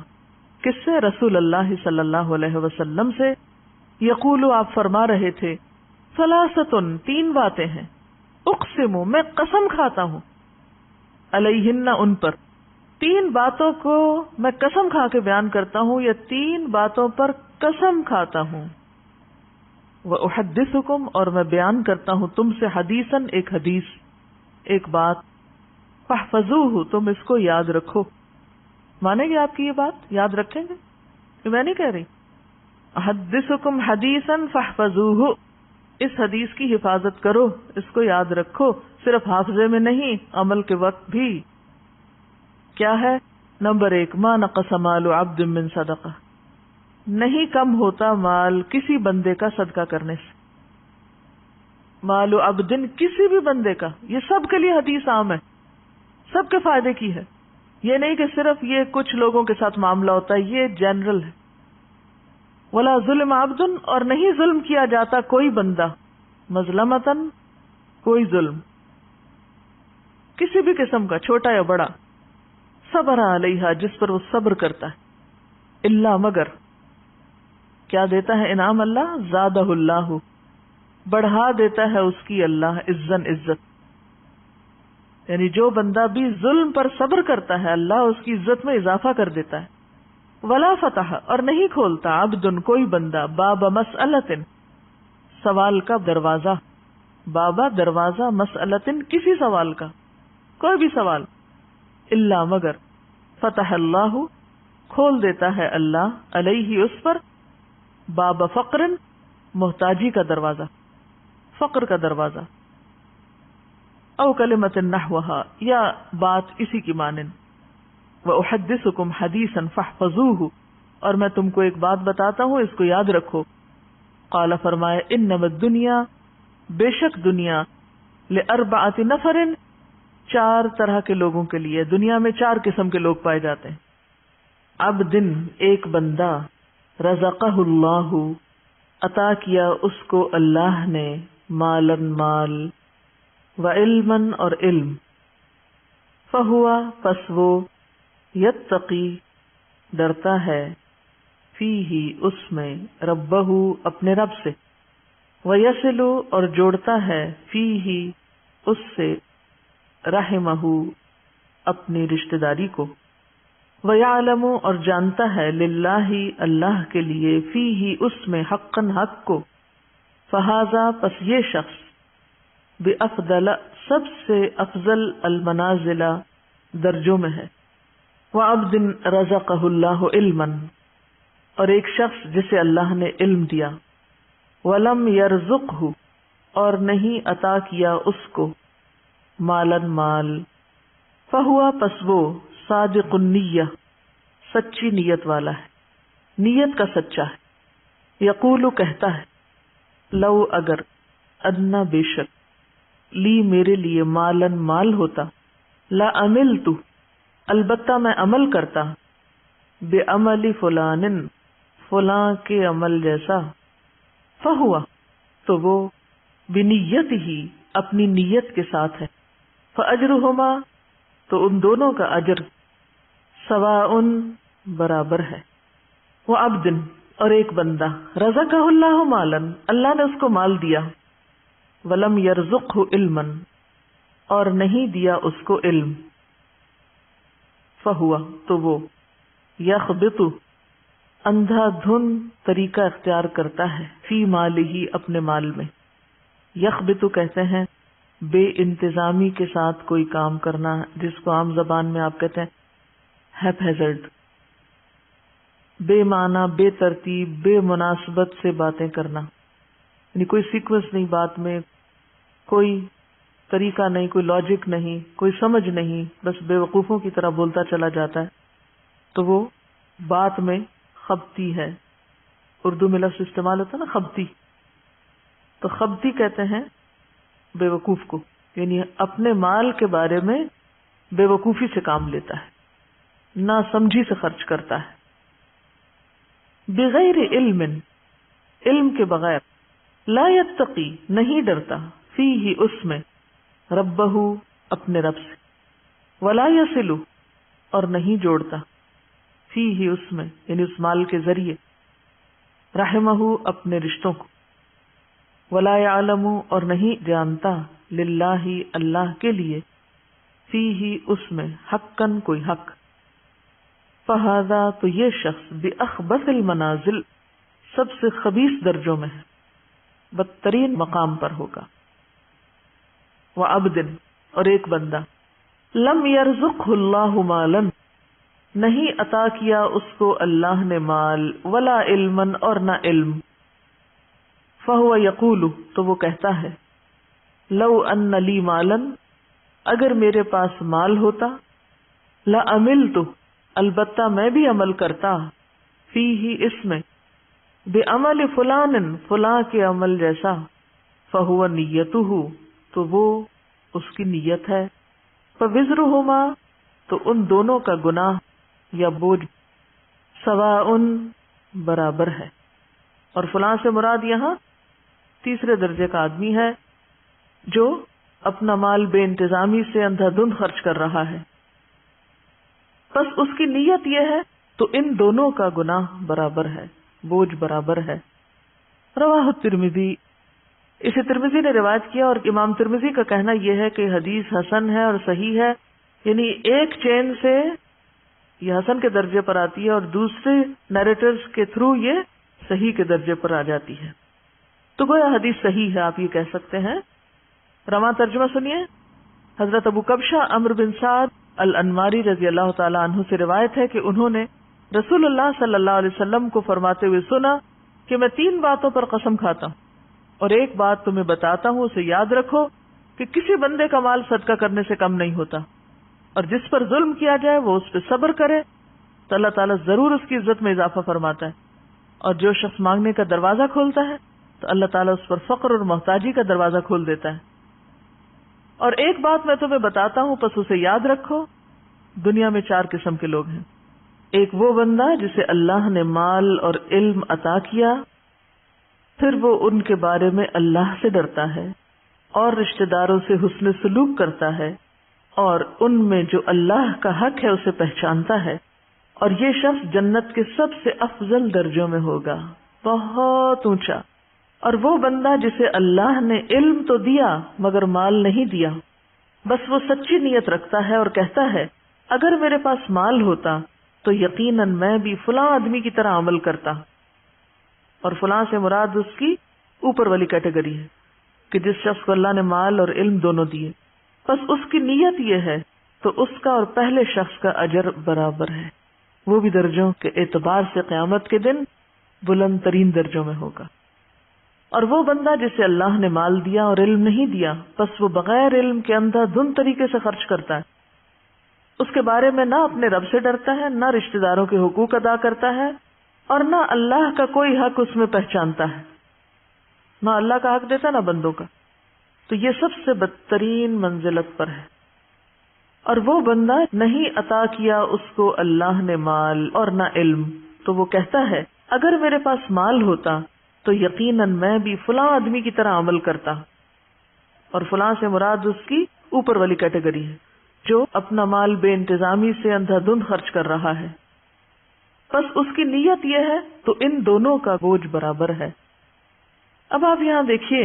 کس سے رسول اللہ صلی اللہ علیہ وسلم سے، یقول آپ فرما رہے تھے ثلاثۃ تین باتیں ہیں، اقسم میں قسم کھاتا ہوں، علیہن ان پر، تین باتوں کو میں قسم کھا کے بیان کرتا ہوں یا تین باتوں پر قسم کھاتا ہوں، وَأُحَدِّثُكُمْ اور میں بیان کرتا ہوں تم سے حدیثاً ایک حدیث، ایک بات، فَاحْفَظُوهُ تم اس کو یاد رکھو. مانیں گے آپ کی یہ بات؟ یاد رکھیں گے؟ یہ میں نہیں کہہ رہی. أُحَدِّثُكُمْ حَدِيثًا فَاحْفَظُوهُ اس حدیث کی حفاظت کرو، اس کو یاد رکھو، صرف حافظے میں نہیں، عمل کے وقت بھی. کیا ہے؟ نمبر 1 ما نقص مال عبد من صدقہ، نہیں کم ہوتا مال کسی بندے کا صدقہ کرنے سے. مال عبد کسی بھی بندے کا، یہ سب کے لیے حدیث عام ہے، سب کے فائدے کی ہے. یہ نہیں کہ صرف یہ کچھ لوگوں کے ساتھ معاملہ ہوتا ہے، یہ جنرل ہے. ولا ظلم عبد اور نہیں ظلم کیا جاتا کوئی بندہ، مظلمتن کوئی ظلم کسی بھی قسم کا، چھوٹا یا بڑا، صبر علیہا جس پر وہ صبر کرتا ہے، الا مگر کیا دیتا ہے انعام اللہ، زادہ اللہ بڑھا دیتا ہے اس کی اللہ عزن عزت. یعنی جو بندہ بھی ظلم پر صبر کرتا ہے اللہ اس کی عزت میں اضافہ کر دیتا ہے. ولا فتح اور نہیں کھولتا عبدن کوئی بندہ باب مسئلۃ سوال کا دروازہ، بابا دروازہ، مسئلۃ کسی سوال کا، کوئی بھی سوال، الا مگر فتح اللہ کھول دیتا ہے اللہ علیہ اس پر باب فقر محتاجی کا دروازہ، فقر کا دروازہ، او کلمۃ نحوها یا بات اسی کی مانند. وَأُحَدِّثُكُمْ حَدِيثًا فَاحْفَظُوهُ اور میں تم کو ایک بات بتاتا ہوں اس کو یاد رکھو. قال فرمائے انما الدنیا بے شک دنیا لأربعۃ نفر 4 طرح کے لوگوں کے لیے، دنیا میں 4 قسم کے لوگ پائے جاتے ہیں. عبد ایک بندہ، رزقہ اللہ عطا کیا اس کو اللہ نے، مالن مال، وعلمن اور علم، فہوا پس وہ، یتقی ڈرتا ہے، فیہ اس میں، ربہ اپنے رب سے، ویصل اور جوڑتا ہے، فیہ اس سے، رحمہ اپنی رشتہ داری کو، ویعلم اور جانتا ہے، للہ اللہ کے لیے، فیہ اس میں، حقا حق کو، فہذا پس یہ شخص، بافضل سب سے افضل، المنازل درجوں میں ہے. وعبد رزقہ اللہ علما اور ایک شخص جسے اللہ نے علم دیا، ولم یرزقہ اور نہیں عطا کیا اس کو، مالن مال، فہوا پس وہ، صادق النیہ سچی نیت والا ہے، نیت کا سچا ہے. یقول کہتا ہے، لو اگر، ادنا بے شک، لی میرے لیے، مالن مال ہوتا، لا عملت البتہ میں عمل کرتا، بے عمل فلان فلاں کے عمل جیسا، فہوا تو وہ، بنیت ہی اپنی نیت کے ساتھ ہے، فاجرہما تو ان دونوں کا اجر، سواء برابر ہے. وعبد اور ایک بندہ، رزقہ اللہ مالن اللہ نے اس کو مال دیا، ولم یرزقہ علما اور نہیں دیا اس کو علم، فہوا تو وہ، یخبط اندھا دھن طریقہ اختیار کرتا ہے، فی مالہ اپنے مال میں. یخبط کہتے ہیں بے انتظامی کے ساتھ کوئی کام کرنا، جس کو عام زبان میں آپ کہتے ہیں ہیپ ہیزرڈ، بے معنی، بے ترتیب، بے مناسبت سے باتیں کرنا. یعنی کوئی سیکوینس نہیں بات میں، کوئی طریقہ نہیں، کوئی لاجک نہیں، کوئی سمجھ نہیں، بس بے وقوفوں کی طرح بولتا چلا جاتا ہے، تو وہ بات میں خبتی ہے. اردو میں لفظ استعمال ہوتا ہے نا خبتی، تو خبتی کہتے ہیں بے وقوف کو، یعنی اپنے مال کے بارے میں بے وقوفی سے کام لیتا ہے، نہ سمجھی سے خرچ کرتا ہے. بغیر علم، علم کے بغیر، لا یتقی، نہیں ڈرتا، فیہ، اس میں، ربہ، اپنے رب سے، ولا یصل، اور نہیں جوڑتا، فیہ، اس میں، یعنی اس مال کے ذریعے، رحمہ، اپنے رشتوں کو، ولا یعلم، اور نہیں جانتا، للہ، اللہ کے لیے، فیہ، اس میں، حقاً، کوئی حق. فہذا، تو یہ شخص، باخبث المنازل، سب سے خبیث درجوں میں ہے، بدترین مقام پر ہوگا. وعبد، اور ایک بندہ، لم یرزقہ اللہ مالا، نہیں عطا کیا اس کو اللہ نے مال، ولا علما، اور نہ علم. فہو یقول، تو وہ کہتا ہے، لو ان لی مالا، اگر میرے پاس مال ہوتا، لعملت، البتہ میں بھی عمل کرتا، فیہ، اس میں، بعمل فلان، فلاں کے عمل جیسا، فہو نیتہ، تو وہ اس کی نیت ہے، فوزرہما، تو ان دونوں کا گناہ یا بوجھ، سواء، برابر ہے. اور فلاں سے مراد یہاں تیسرے درجے کا آدمی ہے جو اپنا مال بے انتظامی سے اندھا دھند خرچ کر رہا ہے، بس اس کی نیت یہ ہے تو ان دونوں کا گناہ برابر ہے، بوجھ برابر ہے. رواہ الترمذی، اسے ترمذی نے روایت کیا، اور امام ترمذی کا کہنا یہ ہے کہ حدیث حسن ہے اور صحیح ہے، یعنی ایک چین سے یہ حسن کے درجے پر آتی ہے اور دوسرے نیریٹرز کے تھرو یہ صحیح کے درجے پر آ جاتی ہے، تو گویا حدیث صحیح ہے، آپ یہ کہہ سکتے ہیں. رواں ترجمہ سنیے. حضرت ابو کبشہ عمرو بن سعد الانماری رضی اللہ تعالی عنہ سے روایت ہے کہ انہوں نے رسول اللہ صلی اللہ علیہ وسلم کو فرماتے ہوئے سنا کہ میں 3 باتوں پر قسم کھاتا ہوں، اور ایک بات تمہیں بتاتا ہوں، اسے یاد رکھو کہ کسی بندے کا مال صدقہ کرنے سے کم نہیں ہوتا، اور جس پر ظلم کیا جائے وہ اس پہ صبر کرے تو اللہ تعالیٰ ضرور اس کی عزت میں اضافہ فرماتا ہے، اور جو شخص مانگنے کا دروازہ کھولتا ہے تو اللہ تعالیٰ اس پر فقر اور محتاجی کا دروازہ کھول دیتا ہے. اور ایک بات میں تمہیں بتاتا ہوں، پس اسے یاد رکھو. دنیا میں 4 قسم کے لوگ ہیں. ایک وہ بندہ جسے اللہ نے مال اور علم عطا کیا، پھر وہ ان کے بارے میں اللہ سے ڈرتا ہے اور رشتہ داروں سے حسن سلوک کرتا ہے، اور ان میں جو اللہ کا حق ہے اسے پہچانتا ہے، اور یہ شخص جنت کے سب سے افضل درجوں میں ہوگا، بہت اونچا. اور وہ بندہ جسے اللہ نے علم تو دیا مگر مال نہیں دیا، بس وہ سچی نیت رکھتا ہے اور کہتا ہے اگر میرے پاس مال ہوتا تو یقیناً میں بھی فلاں آدمی کی طرح عمل کرتا. اور فلاں سے مراد اس کی اوپر والی کیٹیگری ہے کہ جس شخص کو اللہ نے مال اور علم دونوں دیے، بس اس کی نیت یہ ہے تو اس کا اور پہلے شخص کا اجر برابر ہے، وہ بھی درجوں کے اعتبار سے قیامت کے دن بلند ترین درجوں میں ہوگا. اور وہ بندہ جسے اللہ نے مال دیا اور علم نہیں دیا، بس وہ بغیر علم کے اندھا دھند طریقے سے خرچ کرتا ہے، اس کے بارے میں نہ اپنے رب سے ڈرتا ہے، نہ رشتہ داروں کے حقوق ادا کرتا ہے، اور نہ اللہ کا کوئی حق اس میں پہچانتا ہے، نہ اللہ کا حق دیتا نہ بندوں کا، تو یہ سب سے بدترین منزلت پر ہے. اور وہ بندہ نہیں عطا کیا اس کو اللہ نے مال اور نہ علم، تو وہ کہتا ہے اگر میرے پاس مال ہوتا تو یقیناً میں بھی فلاں آدمی کی طرح عمل کرتا. اور فلاں سے مراد اس کی اوپر والی کیٹیگری ہے جو اپنا مال بے انتظامی سے اندھا دھند خرچ کر رہا ہے، بس اس کی نیت یہ ہے تو ان دونوں کا بوجھ برابر ہے. اب آپ یہاں دیکھیے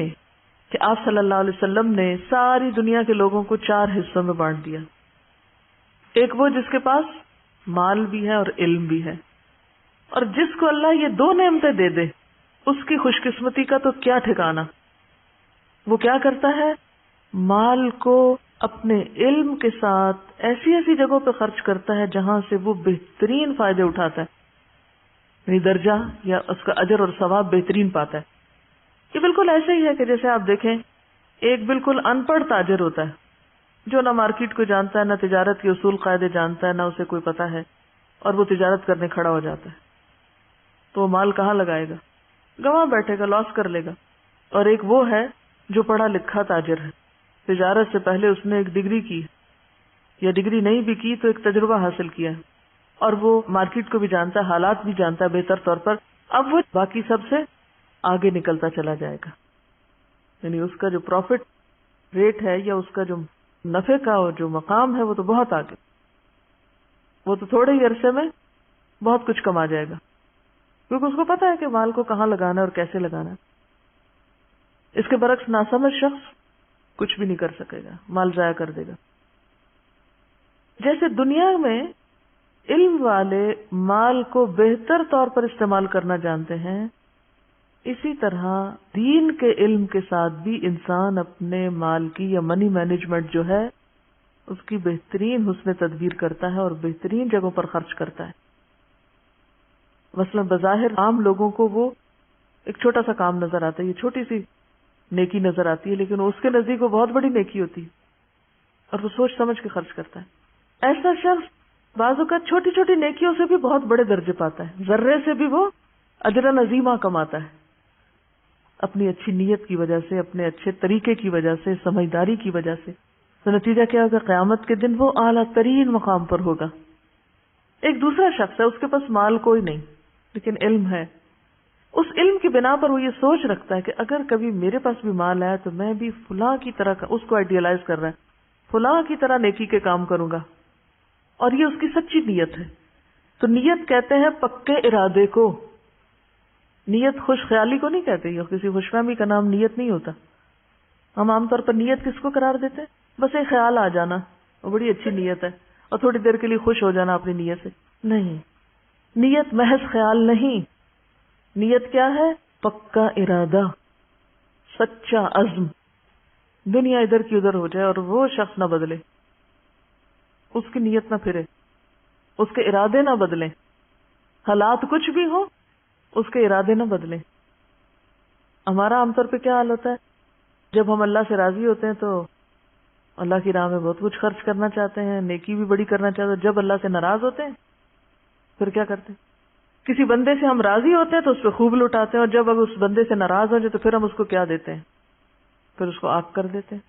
کہ آپ صلی اللہ علیہ وسلم نے ساری دنیا کے لوگوں کو 4 حصوں میں بانٹ دیا. ایک وہ جس کے پاس مال بھی ہے اور علم بھی ہے، اور جس کو اللہ یہ 2 نعمتیں دے دے اس کی خوش قسمتی کا تو کیا ٹھکانا. وہ کیا کرتا ہے، مال کو اپنے علم کے ساتھ ایسی ایسی جگہوں پہ خرچ کرتا ہے جہاں سے وہ بہترین فائدے اٹھاتا ہے، یعنی درجہ یا اس کا اجر اور ثواب بہترین پاتا ہے. یہ بالکل ایسے ہی ہے کہ جیسے آپ دیکھیں ایک بالکل ان پڑھ تاجر ہوتا ہے جو نہ مارکیٹ کو جانتا ہے، نہ تجارت کے اصول قاعدے جانتا ہے، نہ اسے کوئی پتہ ہے، اور وہ تجارت کرنے کھڑا ہو جاتا ہے، تو وہ مال کہاں لگائے گا؟ گواہ بیٹھے گا، لاس کر لے گا۔ اور ایک وہ ہے جو پڑھا لکھا تاجر ہے، تجارت سے پہلے اس نے ایک ڈگری کی، یا ڈگری نہیں بھی کی تو ایک تجربہ حاصل کیا، اور وہ مارکیٹ کو بھی جانتا ہے، حالات بھی جانتا ہے بہتر طور پر، اب وہ باقی سب سے آگے نکلتا چلا جائے گا، یعنی اس کا جو پروفٹ ریٹ ہے یا اس کا جو نفع کا جو مقام ہے وہ تو بہت آگے، وہ تو تھوڑے ہی عرصے میں بہت کچھ کما جائے گا، کیونکہ اس کو پتا ہے کہ مال کو کہاں لگانا ہے اور کیسے لگانا ہے۔ اس کے برعکس ناسمجھ شخص کچھ بھی نہیں کر سکے گا، مال ضائع کر دے گا۔ جیسے دنیا میں علم والے مال کو بہتر طور پر استعمال کرنا جانتے ہیں، اسی طرح دین کے علم کے ساتھ بھی انسان اپنے مال کی یا منی مینجمنٹ جو ہے اس کی بہترین حسن تدبیر کرتا ہے اور بہترین جگہوں پر خرچ کرتا ہے۔ مثلا بظاہر عام لوگوں کو وہ ایک چھوٹا سا کام نظر آتا ہے، یہ چھوٹی سی نیکی نظر آتی ہے، لیکن اس کے نزدیک وہ بہت بڑی نیکی ہوتی ہے اور وہ سوچ سمجھ کے خرچ کرتا ہے۔ ایسا شخص بعض اوقات چھوٹی چھوٹی نیکیوں سے بھی بہت بڑے درجے پاتا ہے، ذرے سے بھی وہ اجر عظیمہ کماتا ہے، اپنی اچھی نیت کی وجہ سے، اپنے اچھے طریقے کی وجہ سے، سمجھداری کی وجہ سے۔ تو نتیجہ کیا ہوگا؟ قیامت کے دن وہ اعلیٰ ترین مقام پر ہوگا۔ ایک دوسرا شخص ہے، اس کے پاس مال کوئی نہیں لیکن علم ہے، اس علم کی بنا پر وہ یہ سوچ رکھتا ہے کہ اگر کبھی میرے پاس بھی مال آیا تو میں بھی فلاں کی طرح، اس کو آئیڈیالائز کر رہا ہے، فلاں کی طرح نیکی کے کام کروں گا، اور یہ اس کی سچی نیت ہے۔ تو نیت کہتے ہیں پکے ارادے کو، نیت خوش خیالی کو نہیں کہتے، یا کسی خوش فہمی کا نام نیت نہیں ہوتا۔ ہم عام طور پر نیت کس کو قرار دیتے ہیں؟ بس ایک خیال آ جانا، وہ بڑی اچھی نیت ہے، اور تھوڑی دیر کے لیے خوش ہو جانا اپنی نیت سے۔ نہیں، نیت محض خیال نہیں، نیت کیا ہے؟ پکا ارادہ، سچا عزم۔ دنیا ادھر کی ادھر ہو جائے اور وہ شخص نہ بدلے، اس کی نیت نہ پھرے، اس کے ارادے نہ بدلیں، حالات کچھ بھی ہو اس کے ارادے نہ بدلیں۔ ہمارا عام طور پہ کیا حال ہوتا ہے؟ جب ہم اللہ سے راضی ہوتے ہیں تو اللہ کی راہ میں بہت کچھ خرچ کرنا چاہتے ہیں، نیکی بھی بڑی کرنا چاہتے ہیں، جب اللہ سے ناراض ہوتے ہیں پھر کیا کرتے ہیں؟ کسی بندے سے ہم راضی ہوتے ہیں تو اس پہ خوب لٹاتے ہیں، اور جب اگر اس بندے سے ناراض ہو جائے تو پھر ہم اس کو کیا دیتے ہیں؟ پھر اس کو آگ کر دیتے ہیں۔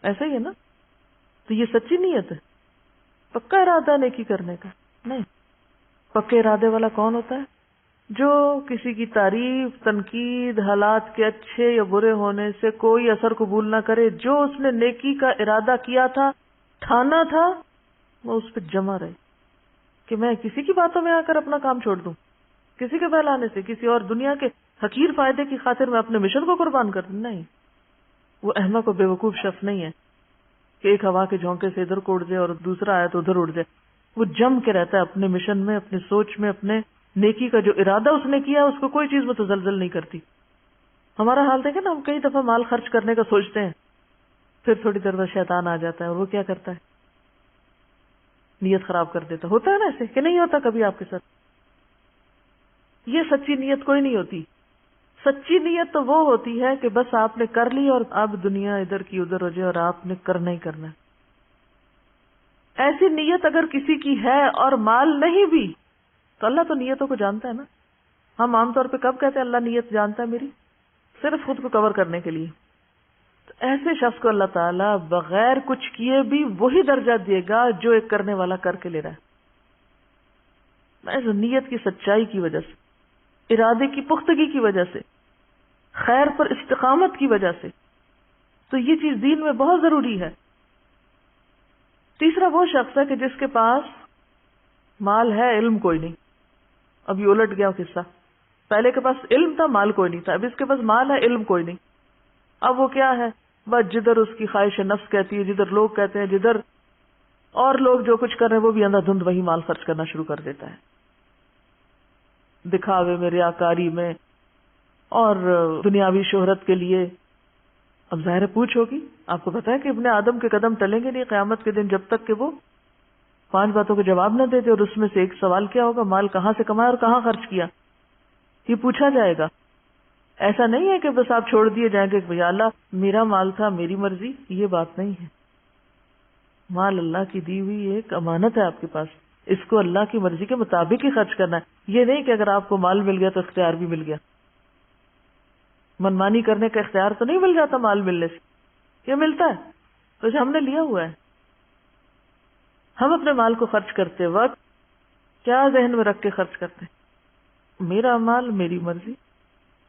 ایسا ہی ہے نا؟ تو یہ سچی نیت ہے، پکا ارادہ نیکی کرنے کا نہیں۔ پکے ارادے والا کون ہوتا ہے؟ جو کسی کی تعریف، تنقید، حالات کے اچھے یا برے ہونے سے کوئی اثر قبول نہ کرے، جو اس نے نیکی کا ارادہ کیا تھا، ٹھانا تھا، وہ اس پہ جمع رہے، کہ میں کسی کی باتوں میں آ کر اپنا کام چھوڑ دوں، کسی کے بہلانے سے، کسی اور دنیا کے حقیر فائدے کی خاطر میں اپنے مشن کو قربان کر دوں۔ نہیں، وہ احمق و بیوقوف شخص نہیں ہے کہ ایک ہوا کے جھونکے سے ادھر کو اڑ جائے اور دوسرا آئے تو ادھر اڑ جائے۔ وہ جم کے رہتا ہے اپنے مشن میں، اپنی سوچ میں، اپنے نیکی کا جو ارادہ اس نے کیا اس کو کوئی چیز متزلزل نہیں کرتی۔ ہمارا حال دیکھیں نا، ہم کئی دفعہ مال خرچ کرنے کا سوچتے ہیں، پھر تھوڑی دیر بعد شیطان آ جاتا ہے اور وہ کیا کرتا ہے؟ نیت خراب کر دیتا۔ ہوتا ہے نا ایسے کہ نہیں ہوتا کبھی آپ کے ساتھ؟ یہ سچی نیت کوئی نہیں ہوتی۔ سچی نیت تو وہ ہوتی ہے کہ بس آپ نے کر لی اور اب دنیا ادھر کی ادھر ہو جائے اور آپ نے کرنا ہی کرنا ہے۔ ایسی نیت اگر کسی کی ہے اور مال نہیں بھی تو اللہ تو نیتوں کو جانتا ہے نا۔ ہم عام طور پہ کب کہتے ہیں اللہ نیت جانتا ہے میری؟ صرف خود کو کور کرنے کے لیے۔ تو ایسے شخص کو اللہ تعالیٰ بغیر کچھ کیے بھی وہی درجہ دے گا جو ایک کرنے والا کر کے لے رہا ہے، نیت کی سچائی کی وجہ سے، ارادے کی پختگی کی وجہ سے، خیر پر استقامت کی وجہ سے۔ تو یہ چیز دین میں بہت ضروری ہے۔ تیسرا وہ شخص ہے کہ جس کے پاس مال ہے، علم کوئی نہیں۔ اب یہ الٹ گیا قصہ، پہلے کے پاس علم تھا، مال کوئی نہیں تھا، اب اس کے پاس مال ہے، علم کوئی نہیں۔ اب وہ کیا ہے؟ بس جدھر اس کی خواہش نفس کہتی ہے، جدھر لوگ کہتے ہیں، جدھر اور لوگ جو کچھ کر رہے ہیں وہ بھی اندھا دھند وہی مال خرچ کرنا شروع کر دیتا ہے، دکھاوے میں، ریاکاری میں اور دنیاوی شہرت کے لیے۔ اب ظاہر پوچھ ہوگی، آپ کو پتا ہے کہ ابن آدم کے قدم ٹلیں گے نہیں قیامت کے دن جب تک کہ وہ 5 باتوں کے جواب نہ دیتے، اور اس میں سے ایک سوال کیا ہوگا؟ مال کہاں سے کمایا اور کہاں خرچ کیا؟ یہ پوچھا جائے گا۔ ایسا نہیں ہے کہ بس آپ چھوڑ دیے جائیں کہ بھیا اللہ میرا مال تھا میری مرضی، یہ بات نہیں ہے. مال اللہ کی دی ہوئی ایک امانت ہے آپ کے پاس، اس کو اللہ کی مرضی کے مطابق ہی خرچ کرنا ہے. یہ نہیں کہ اگر آپ کو مال مل گیا تو اختیار بھی مل گیا. منمانی کرنے کا اختیار تو نہیں مل جاتا مال ملنے سے، یہ ملتا ہے تو ہم نے لیا ہوا ہے. ہم اپنے مال کو خرچ کرتے وقت کیا ذہن میں رکھ کے خرچ کرتے ہیں؟ میرا مال میری مرضی،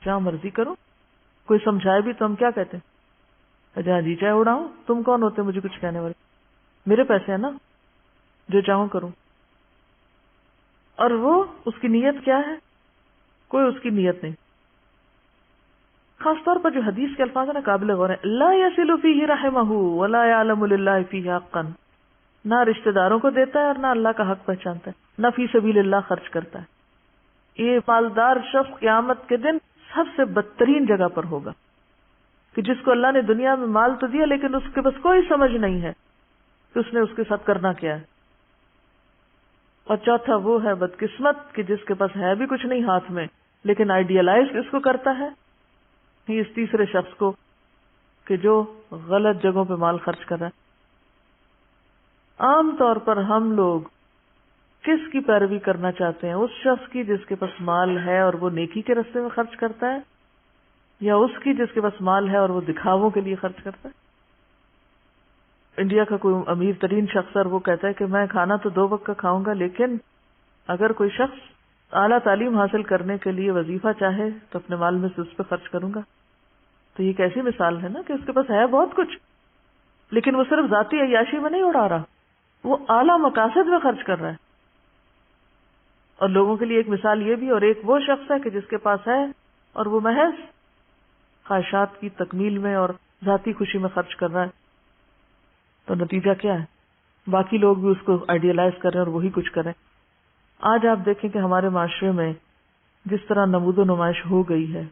کیا مرضی کرو. کوئی سمجھائے بھی تو ہم کیا کہتے ہیں؟ جہاں جی چاہے اڑاؤں، تم کون ہوتے مجھے کچھ کہنے والے؟ میرے پیسے ہیں نا، جو چاہوں کروں. اور وہ اس کی نیت کیا ہے؟ کوئی اس کی نیت نہیں. خاص طور پر جو حدیث کے الفاظ ہیں نا قابل غور ہے. لا يصل فيه رحمه ولا يعلم لله فيه حقا. نہ رشتہ داروں کو دیتا ہے اور نہ اللہ کا حق پہچانتا ہے، نہ فی سبیل اللہ خرچ کرتا ہے. یہ مالدار شخص قیامت کے دن سب سے بدترین جگہ پر ہوگا کہ جس کو اللہ نے دنیا میں مال تو دیا لیکن اس کے پاس کوئی سمجھ نہیں ہے کہ اس نے اس کے ساتھ کرنا کیا ہے. اور چوتھا وہ ہے بدقسمت کہ جس کے پاس ہے بھی کچھ نہیں ہاتھ میں لیکن آئیڈیالائز اس کو کرتا ہے. اس تیسرے شخص کو کہ جو غلط جگہوں پہ مال خرچ کر رہا ہے. عام طور پر ہم لوگ کس کی پیروی کرنا چاہتے ہیں؟ اس شخص کی جس کے پاس مال ہے اور وہ نیکی کے راستے میں خرچ کرتا ہے، یا اس کی جس کے پاس مال ہے اور وہ دکھاووں کے لیے خرچ کرتا ہے؟ انڈیا کا کوئی امیر ترین شخص ہے، وہ کہتا ہے کہ میں کھانا تو 2 وقت کا کھاؤں گا، لیکن اگر کوئی شخص اعلیٰ تعلیم حاصل کرنے کے لیے وظیفہ چاہے تو اپنے مال میں سے اس پہ خرچ کروں گا. تو یہ کیسی مثال ہے نا کہ اس کے پاس ہے بہت کچھ لیکن وہ صرف ذاتی عیاشی میں نہیں اڑا رہا، وہ اعلیٰ مقاصد میں خرچ کر رہا ہے. اور لوگوں کے لیے ایک مثال یہ بھی، اور ایک وہ شخص ہے کہ جس کے پاس ہے اور وہ محض خواہشات کی تکمیل میں اور ذاتی خوشی میں خرچ کر رہا ہے. تو نتیجہ کیا ہے؟ باقی لوگ بھی اس کو آئیڈیالائز کر رہے ہیں اور وہی کچھ کریں. آج آپ دیکھیں کہ ہمارے معاشرے میں جس طرح نمود و نمائش ہو گئی ہے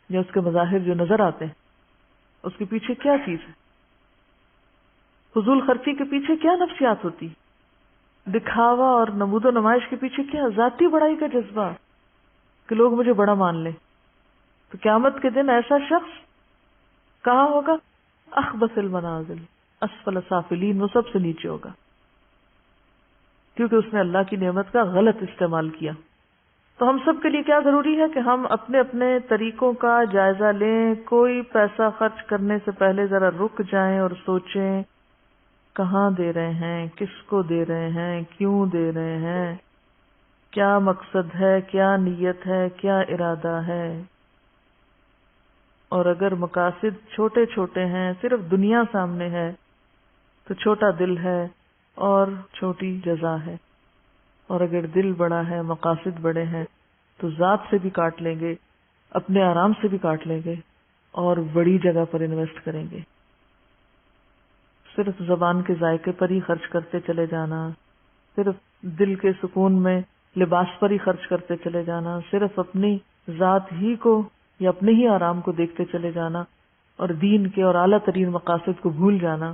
یا اس کے مظاہر جو نظر آتے ہیں، اس کے پیچھے کیا چیز ہے؟ فضول خرچی کے پیچھے کیا نفسیات ہوتی؟ دکھاوا اور نمود و نمائش کے پیچھے کیا ذاتی بڑائی کا جذبہ کہ لوگ مجھے بڑا مان لیں. تو قیامت کے دن ایسا شخص کہاں ہوگا؟ اخبث المنازل اسفل سافلین، وہ سب سے نیچے ہوگا کیونکہ اس نے اللہ کی نعمت کا غلط استعمال کیا. تو ہم سب کے لیے کیا ضروری ہے کہ ہم اپنے اپنے طریقوں کا جائزہ لیں. کوئی پیسہ خرچ کرنے سے پہلے ذرا رک جائیں اور سوچیں کہاں دے رہے ہیں، کس کو دے رہے ہیں، کیوں دے رہے ہیں، کیا مقصد ہے، کیا نیت ہے، کیا ارادہ ہے. اور اگر مقاصد چھوٹے چھوٹے ہیں، صرف دنیا سامنے ہے، تو چھوٹا دل ہے اور چھوٹی جزا ہے. اور اگر دل بڑا ہے، مقاصد بڑے ہیں، تو ذات سے بھی کاٹ لیں گے، اپنے آرام سے بھی کاٹ لیں گے اور بڑی جگہ پر انویسٹ کریں گے. صرف زبان کے ذائقے پر ہی خرچ کرتے چلے جانا، صرف دل کے سکون میں لباس پر ہی خرچ کرتے چلے جانا، صرف اپنی ذات ہی کو یا اپنے ہی آرام کو دیکھتے چلے جانا اور دین کے اور اعلیٰ ترین مقاصد کو بھول جانا،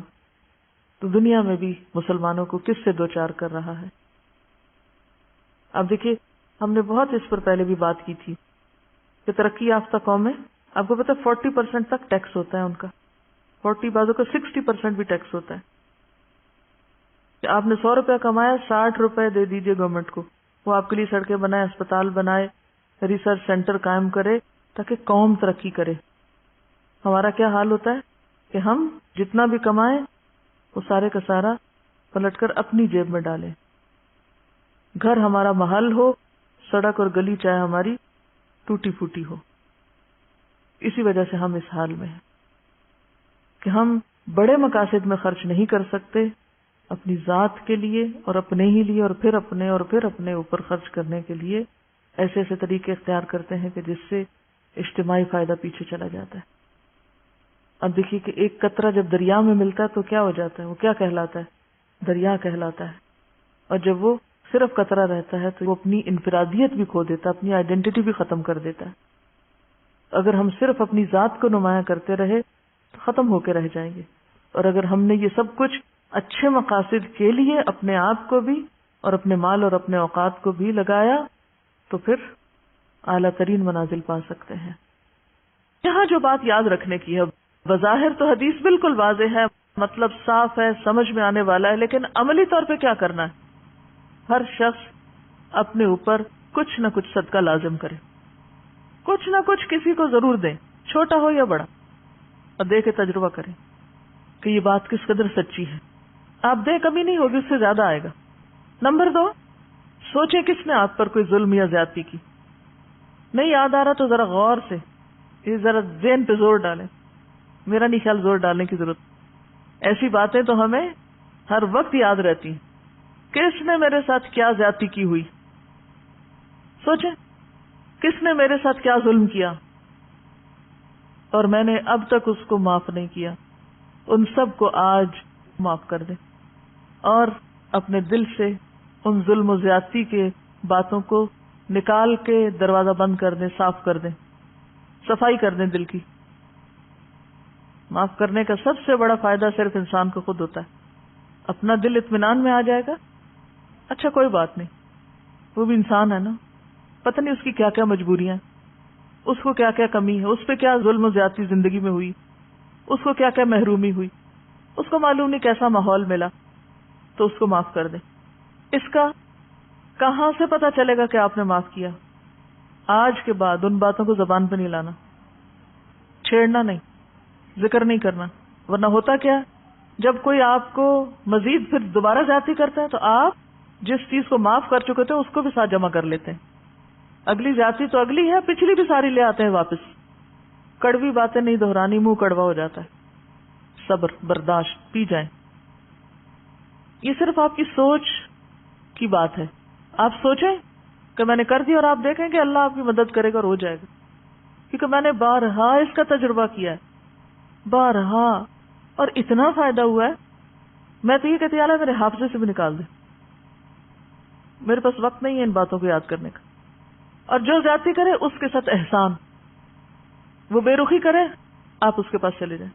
تو دنیا میں بھی مسلمانوں کو کس سے دوچار کر رہا ہے. اب دیکھیے، ہم نے بہت اس پر پہلے بھی بات کی تھی کہ ترقی یافتہ قومیں، آپ کو پتا 40% تک ٹیکس ہوتا ہے ان کا، 40 بعضوں کا 60% بھی ٹیکس ہوتا ہے. کہ آپ نے 100 روپے کمایا، 60 روپے دے دیجئے گورنمنٹ کو، وہ آپ کے لیے سڑکیں بنائے، اسپتال بنائے، ریسرچ سینٹر قائم کرے تاکہ قوم ترقی کرے. ہمارا کیا حال ہوتا ہے کہ ہم جتنا بھی کمائیں وہ سارے کا سارا پلٹ کر اپنی جیب میں ڈالیں. گھر ہمارا محل ہو، سڑک اور گلی چاہے ہماری ٹوٹی پھوٹی ہو. اسی وجہ سے ہم اس حال میں ہیں کہ ہم بڑے مقاصد میں خرچ نہیں کر سکتے، اپنی ذات کے لیے اور اپنے ہی لیے، اور پھر اپنے اوپر خرچ کرنے کے لیے ایسے ایسے طریقے اختیار کرتے ہیں کہ جس سے اجتماعی فائدہ پیچھے چلا جاتا ہے. اب دیکھیے کہ ایک قطرہ جب دریا میں ملتا ہے تو کیا ہو جاتا ہے؟ وہ کیا کہلاتا ہے؟ دریا کہلاتا ہے. اور جب وہ صرف قطرہ رہتا ہے تو وہ اپنی انفرادیت بھی کھو دیتا ہے، اپنی آئیڈینٹی بھی ختم کر دیتا ہے. اگر ہم صرف اپنی ذات کو نمایاں کرتے رہے تو ختم ہو کے رہ جائیں گے. اور اگر ہم نے یہ سب کچھ اچھے مقاصد کے لیے اپنے آپ کو بھی اور اپنے مال اور اپنے اوقات کو بھی لگایا تو پھر اعلیٰ ترین منازل پا سکتے ہیں. یہاں جو بات یاد رکھنے کی ہے، بظاہر تو حدیث بالکل واضح ہے، مطلب صاف ہے، سمجھ میں آنے والا ہے، لیکن عملی طور پہ کیا کرنا ہے؟ ہر شخص اپنے اوپر کچھ نہ کچھ صدقہ لازم کرے، کچھ نہ کچھ کسی کو ضرور دیں، چھوٹا ہو یا بڑا، اور دے کے تجربہ کریں کہ یہ بات کس قدر سچی ہے. آپ دیں، کمی نہیں ہوگی، اس سے زیادہ آئے گا. نمبر 2، سوچیں کس نے آپ پر کوئی ظلم یا زیادتی کی. نہیں یاد آ رہا تو ذرا غور سے یہ ذرا ذہن پہ زور ڈالیں. میرا نہیں خیال زور ڈالنے کی ضرورت، ایسی باتیں تو ہمیں ہر وقت یاد رہتی ہیں. کس نے میرے ساتھ کیا زیادتی کی ہوئی، سوچیں کس نے میرے ساتھ کیا ظلم کیا اور میں نے اب تک اس کو معاف نہیں کیا. ان سب کو آج معاف کر دیں اور اپنے دل سے ان ظلم و زیادتی کے باتوں کو نکال کے دروازہ بند کر دیں، صاف کر دیں، صفائی کر دیں دل کی. معاف کرنے کا سب سے بڑا فائدہ صرف انسان کو خود ہوتا ہے. اپنا دل اطمینان میں آ جائے گا، اچھا کوئی بات نہیں، وہ بھی انسان ہے نا، پتہ نہیں اس کی کیا کیا مجبوریاں، اس کو کیا کیا کمی ہے، اس پہ کیا ظلم و زیادتی زندگی میں ہوئی، اس کو کیا کیا محرومی ہوئی، اس کو معلوم نہیں کیسا ماحول ملا، تو اس کو معاف کر دیں. اس کا کہاں سے پتا چلے گا کہ آپ نے معاف کیا؟ آج کے بعد ان باتوں کو زبان پہ نہیں لانا، چھیڑنا نہیں، ذکر نہیں کرنا. ورنہ ہوتا کیا، جب کوئی آپ کو مزید پھر دوبارہ زیادتی کرتا ہے تو آپ جس چیز کو معاف کر چکے تھے اس کو بھی ساتھ جمع کر لیتے ہیں. اگلی زیادتی تو اگلی ہے، پچھلی بھی ساری لے آتے ہیں واپس. کڑوی باتیں نہیں دہرانی، منہ کڑوا ہو جاتا ہے. صبر، برداشت، پی جائیں. یہ صرف آپ کی سوچ کی بات ہے. آپ سوچیں کہ میں نے کر دی اور آپ دیکھیں کہ اللہ آپ کی مدد کرے گا اور ہو جائے گا. کیونکہ میں نے بارہا اس کا تجربہ کیا ہے، بارہا، اور اتنا فائدہ ہوا ہے. میں تو یہ کہتی اللہ میرے حافظے سے بھی نکال دے، میرے پاس وقت نہیں ہے ان باتوں کو یاد کرنے کا. اور جو زیادتی کرے اس کے ساتھ احسان، وہ بے رخی کرے، آپ اس کے پاس چلے جائیں.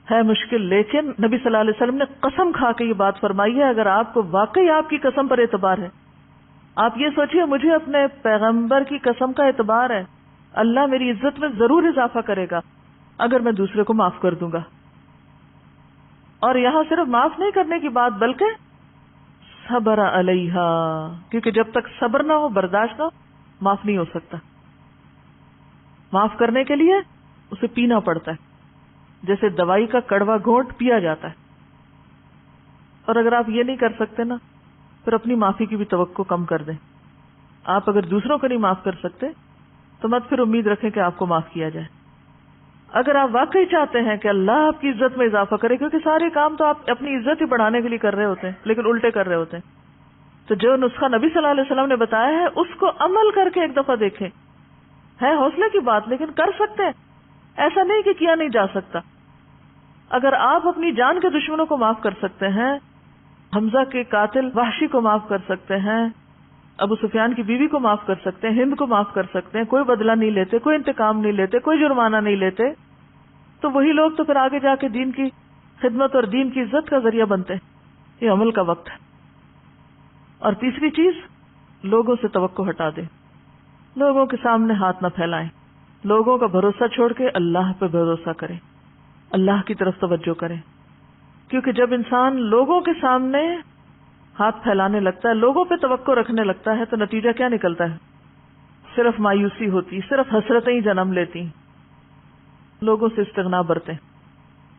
ہے مشکل، لیکن نبی صلی اللہ علیہ وسلم نے قسم کھا کے یہ بات فرمائی ہے. اگر آپ کو واقعی آپ کی قسم پر اعتبار ہے، آپ یہ سوچئے مجھے اپنے پیغمبر کی قسم کا اعتبار ہے، اللہ میری عزت میں ضرور اضافہ کرے گا اگر میں دوسرے کو معاف کر دوں گا. اور یہاں صرف معاف نہیں کرنے کی بات بلکہ صبر علیہا، کیونکہ جب تک صبر نہ ہو، برداشت نہ ہو، معاف نہیں ہو سکتا. معاف کرنے کے لیے اسے پینا پڑتا ہے، جیسے دوائی کا کڑوا گھونٹ پیا جاتا ہے. اور اگر آپ یہ نہیں کر سکتے نا، پھر اپنی معافی کی بھی توقع کم کر دیں. آپ اگر دوسروں کو نہیں معاف کر سکتے تو مت پھر امید رکھیں کہ آپ کو معاف کیا جائے. اگر آپ واقعی چاہتے ہیں کہ اللہ آپ کی عزت میں اضافہ کرے، کیونکہ سارے کام تو آپ اپنی عزت ہی بڑھانے کے لیے کر رہے ہوتے ہیں لیکن الٹے کر رہے ہوتے ہیں، تو جو نسخہ نبی صلی اللہ علیہ وسلم نے بتایا ہے اس کو عمل کر کے ایک دفعہ دیکھیں. ہے حوصلے کی بات لیکن کر سکتے ہیں، ایسا نہیں کہ کیا نہیں جا سکتا. اگر آپ اپنی جان کے دشمنوں کو معاف کر سکتے ہیں، حمزہ کے قاتل وحشی کو معاف کر سکتے ہیں، ابو سفیان کی بیوی کو معاف کر سکتے ہیں، ہند کو معاف کر سکتے ہیں، کوئی بدلہ نہیں لیتے، کوئی انتقام نہیں لیتے، کوئی جرمانہ نہیں لیتے، تو وہی لوگ تو پھر آگے جا کے دین کی خدمت اور دین کی عزت کا ذریعہ بنتے ہیں. یہ عمل کا وقت ہے. اور تیسری چیز، لوگوں سے توقع ہٹا دیں، لوگوں کے سامنے ہاتھ نہ پھیلائیں، لوگوں کا بھروسہ چھوڑ کے اللہ پہ بھروسہ کریں، اللہ کی طرف توجہ کریں. کیونکہ جب انسان لوگوں کے سامنے ہاتھ پھیلانے لگتا ہے، لوگوں پہ توقع رکھنے لگتا ہے، تو نتیجہ کیا نکلتا ہے؟ صرف مایوسی ہوتی، صرف حسرتیں ہی جنم لیتی، لوگوں سے استغنا برتے.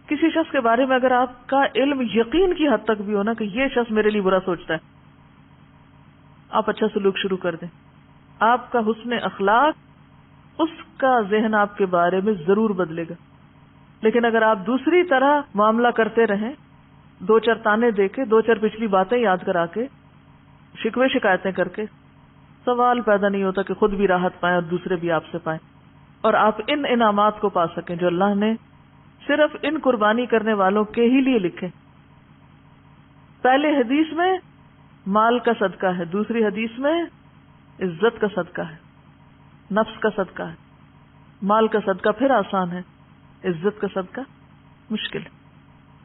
کسی شخص کے بارے میں اگر آپ کا علم یقین کی حد تک بھی ہو نا کہ یہ شخص میرے لیے برا سوچتا ہے، آپ اچھا سلوک شروع کر دیں. آپ کا حسن اخلاق اس کا ذہن آپ کے بارے میں ضرور بدلے گا. لیکن اگر آپ دوسری طرح معاملہ کرتے رہیں، دو چار تانے دے کے، دو چار پچھلی باتیں یاد کرا کے، شکوے شکایتیں کر کے، سوال پیدا نہیں ہوتا کہ خود بھی راحت پائیں اور دوسرے بھی آپ سے پائیں اور آپ ان انعامات کو پا سکیں جو اللہ نے صرف ان قربانی کرنے والوں کے ہی لیے لکھے. پہلے حدیث میں مال کا صدقہ ہے، دوسری حدیث میں عزت کا صدقہ ہے، نفس کا صدقہ ہے. مال کا صدقہ پھر آسان ہے، عزت کا صدقہ مشکل ہے.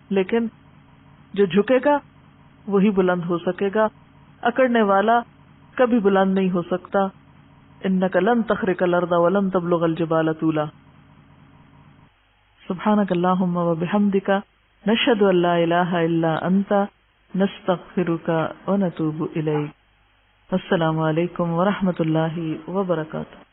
لیکن جو جھکے گا وہی بلند ہو سکے گا، اکڑنے والا کبھی بلند نہیں ہو سکتا. انک لن تخرق الارض ولن تبلغ الجبال طولا. سبحانک اللہم وبحمدک نشہد ان لا الہ الا انت نستغفرک ونتوب الیک۔ السلام علیکم ورحمۃ اللہ وبرکاتہ۔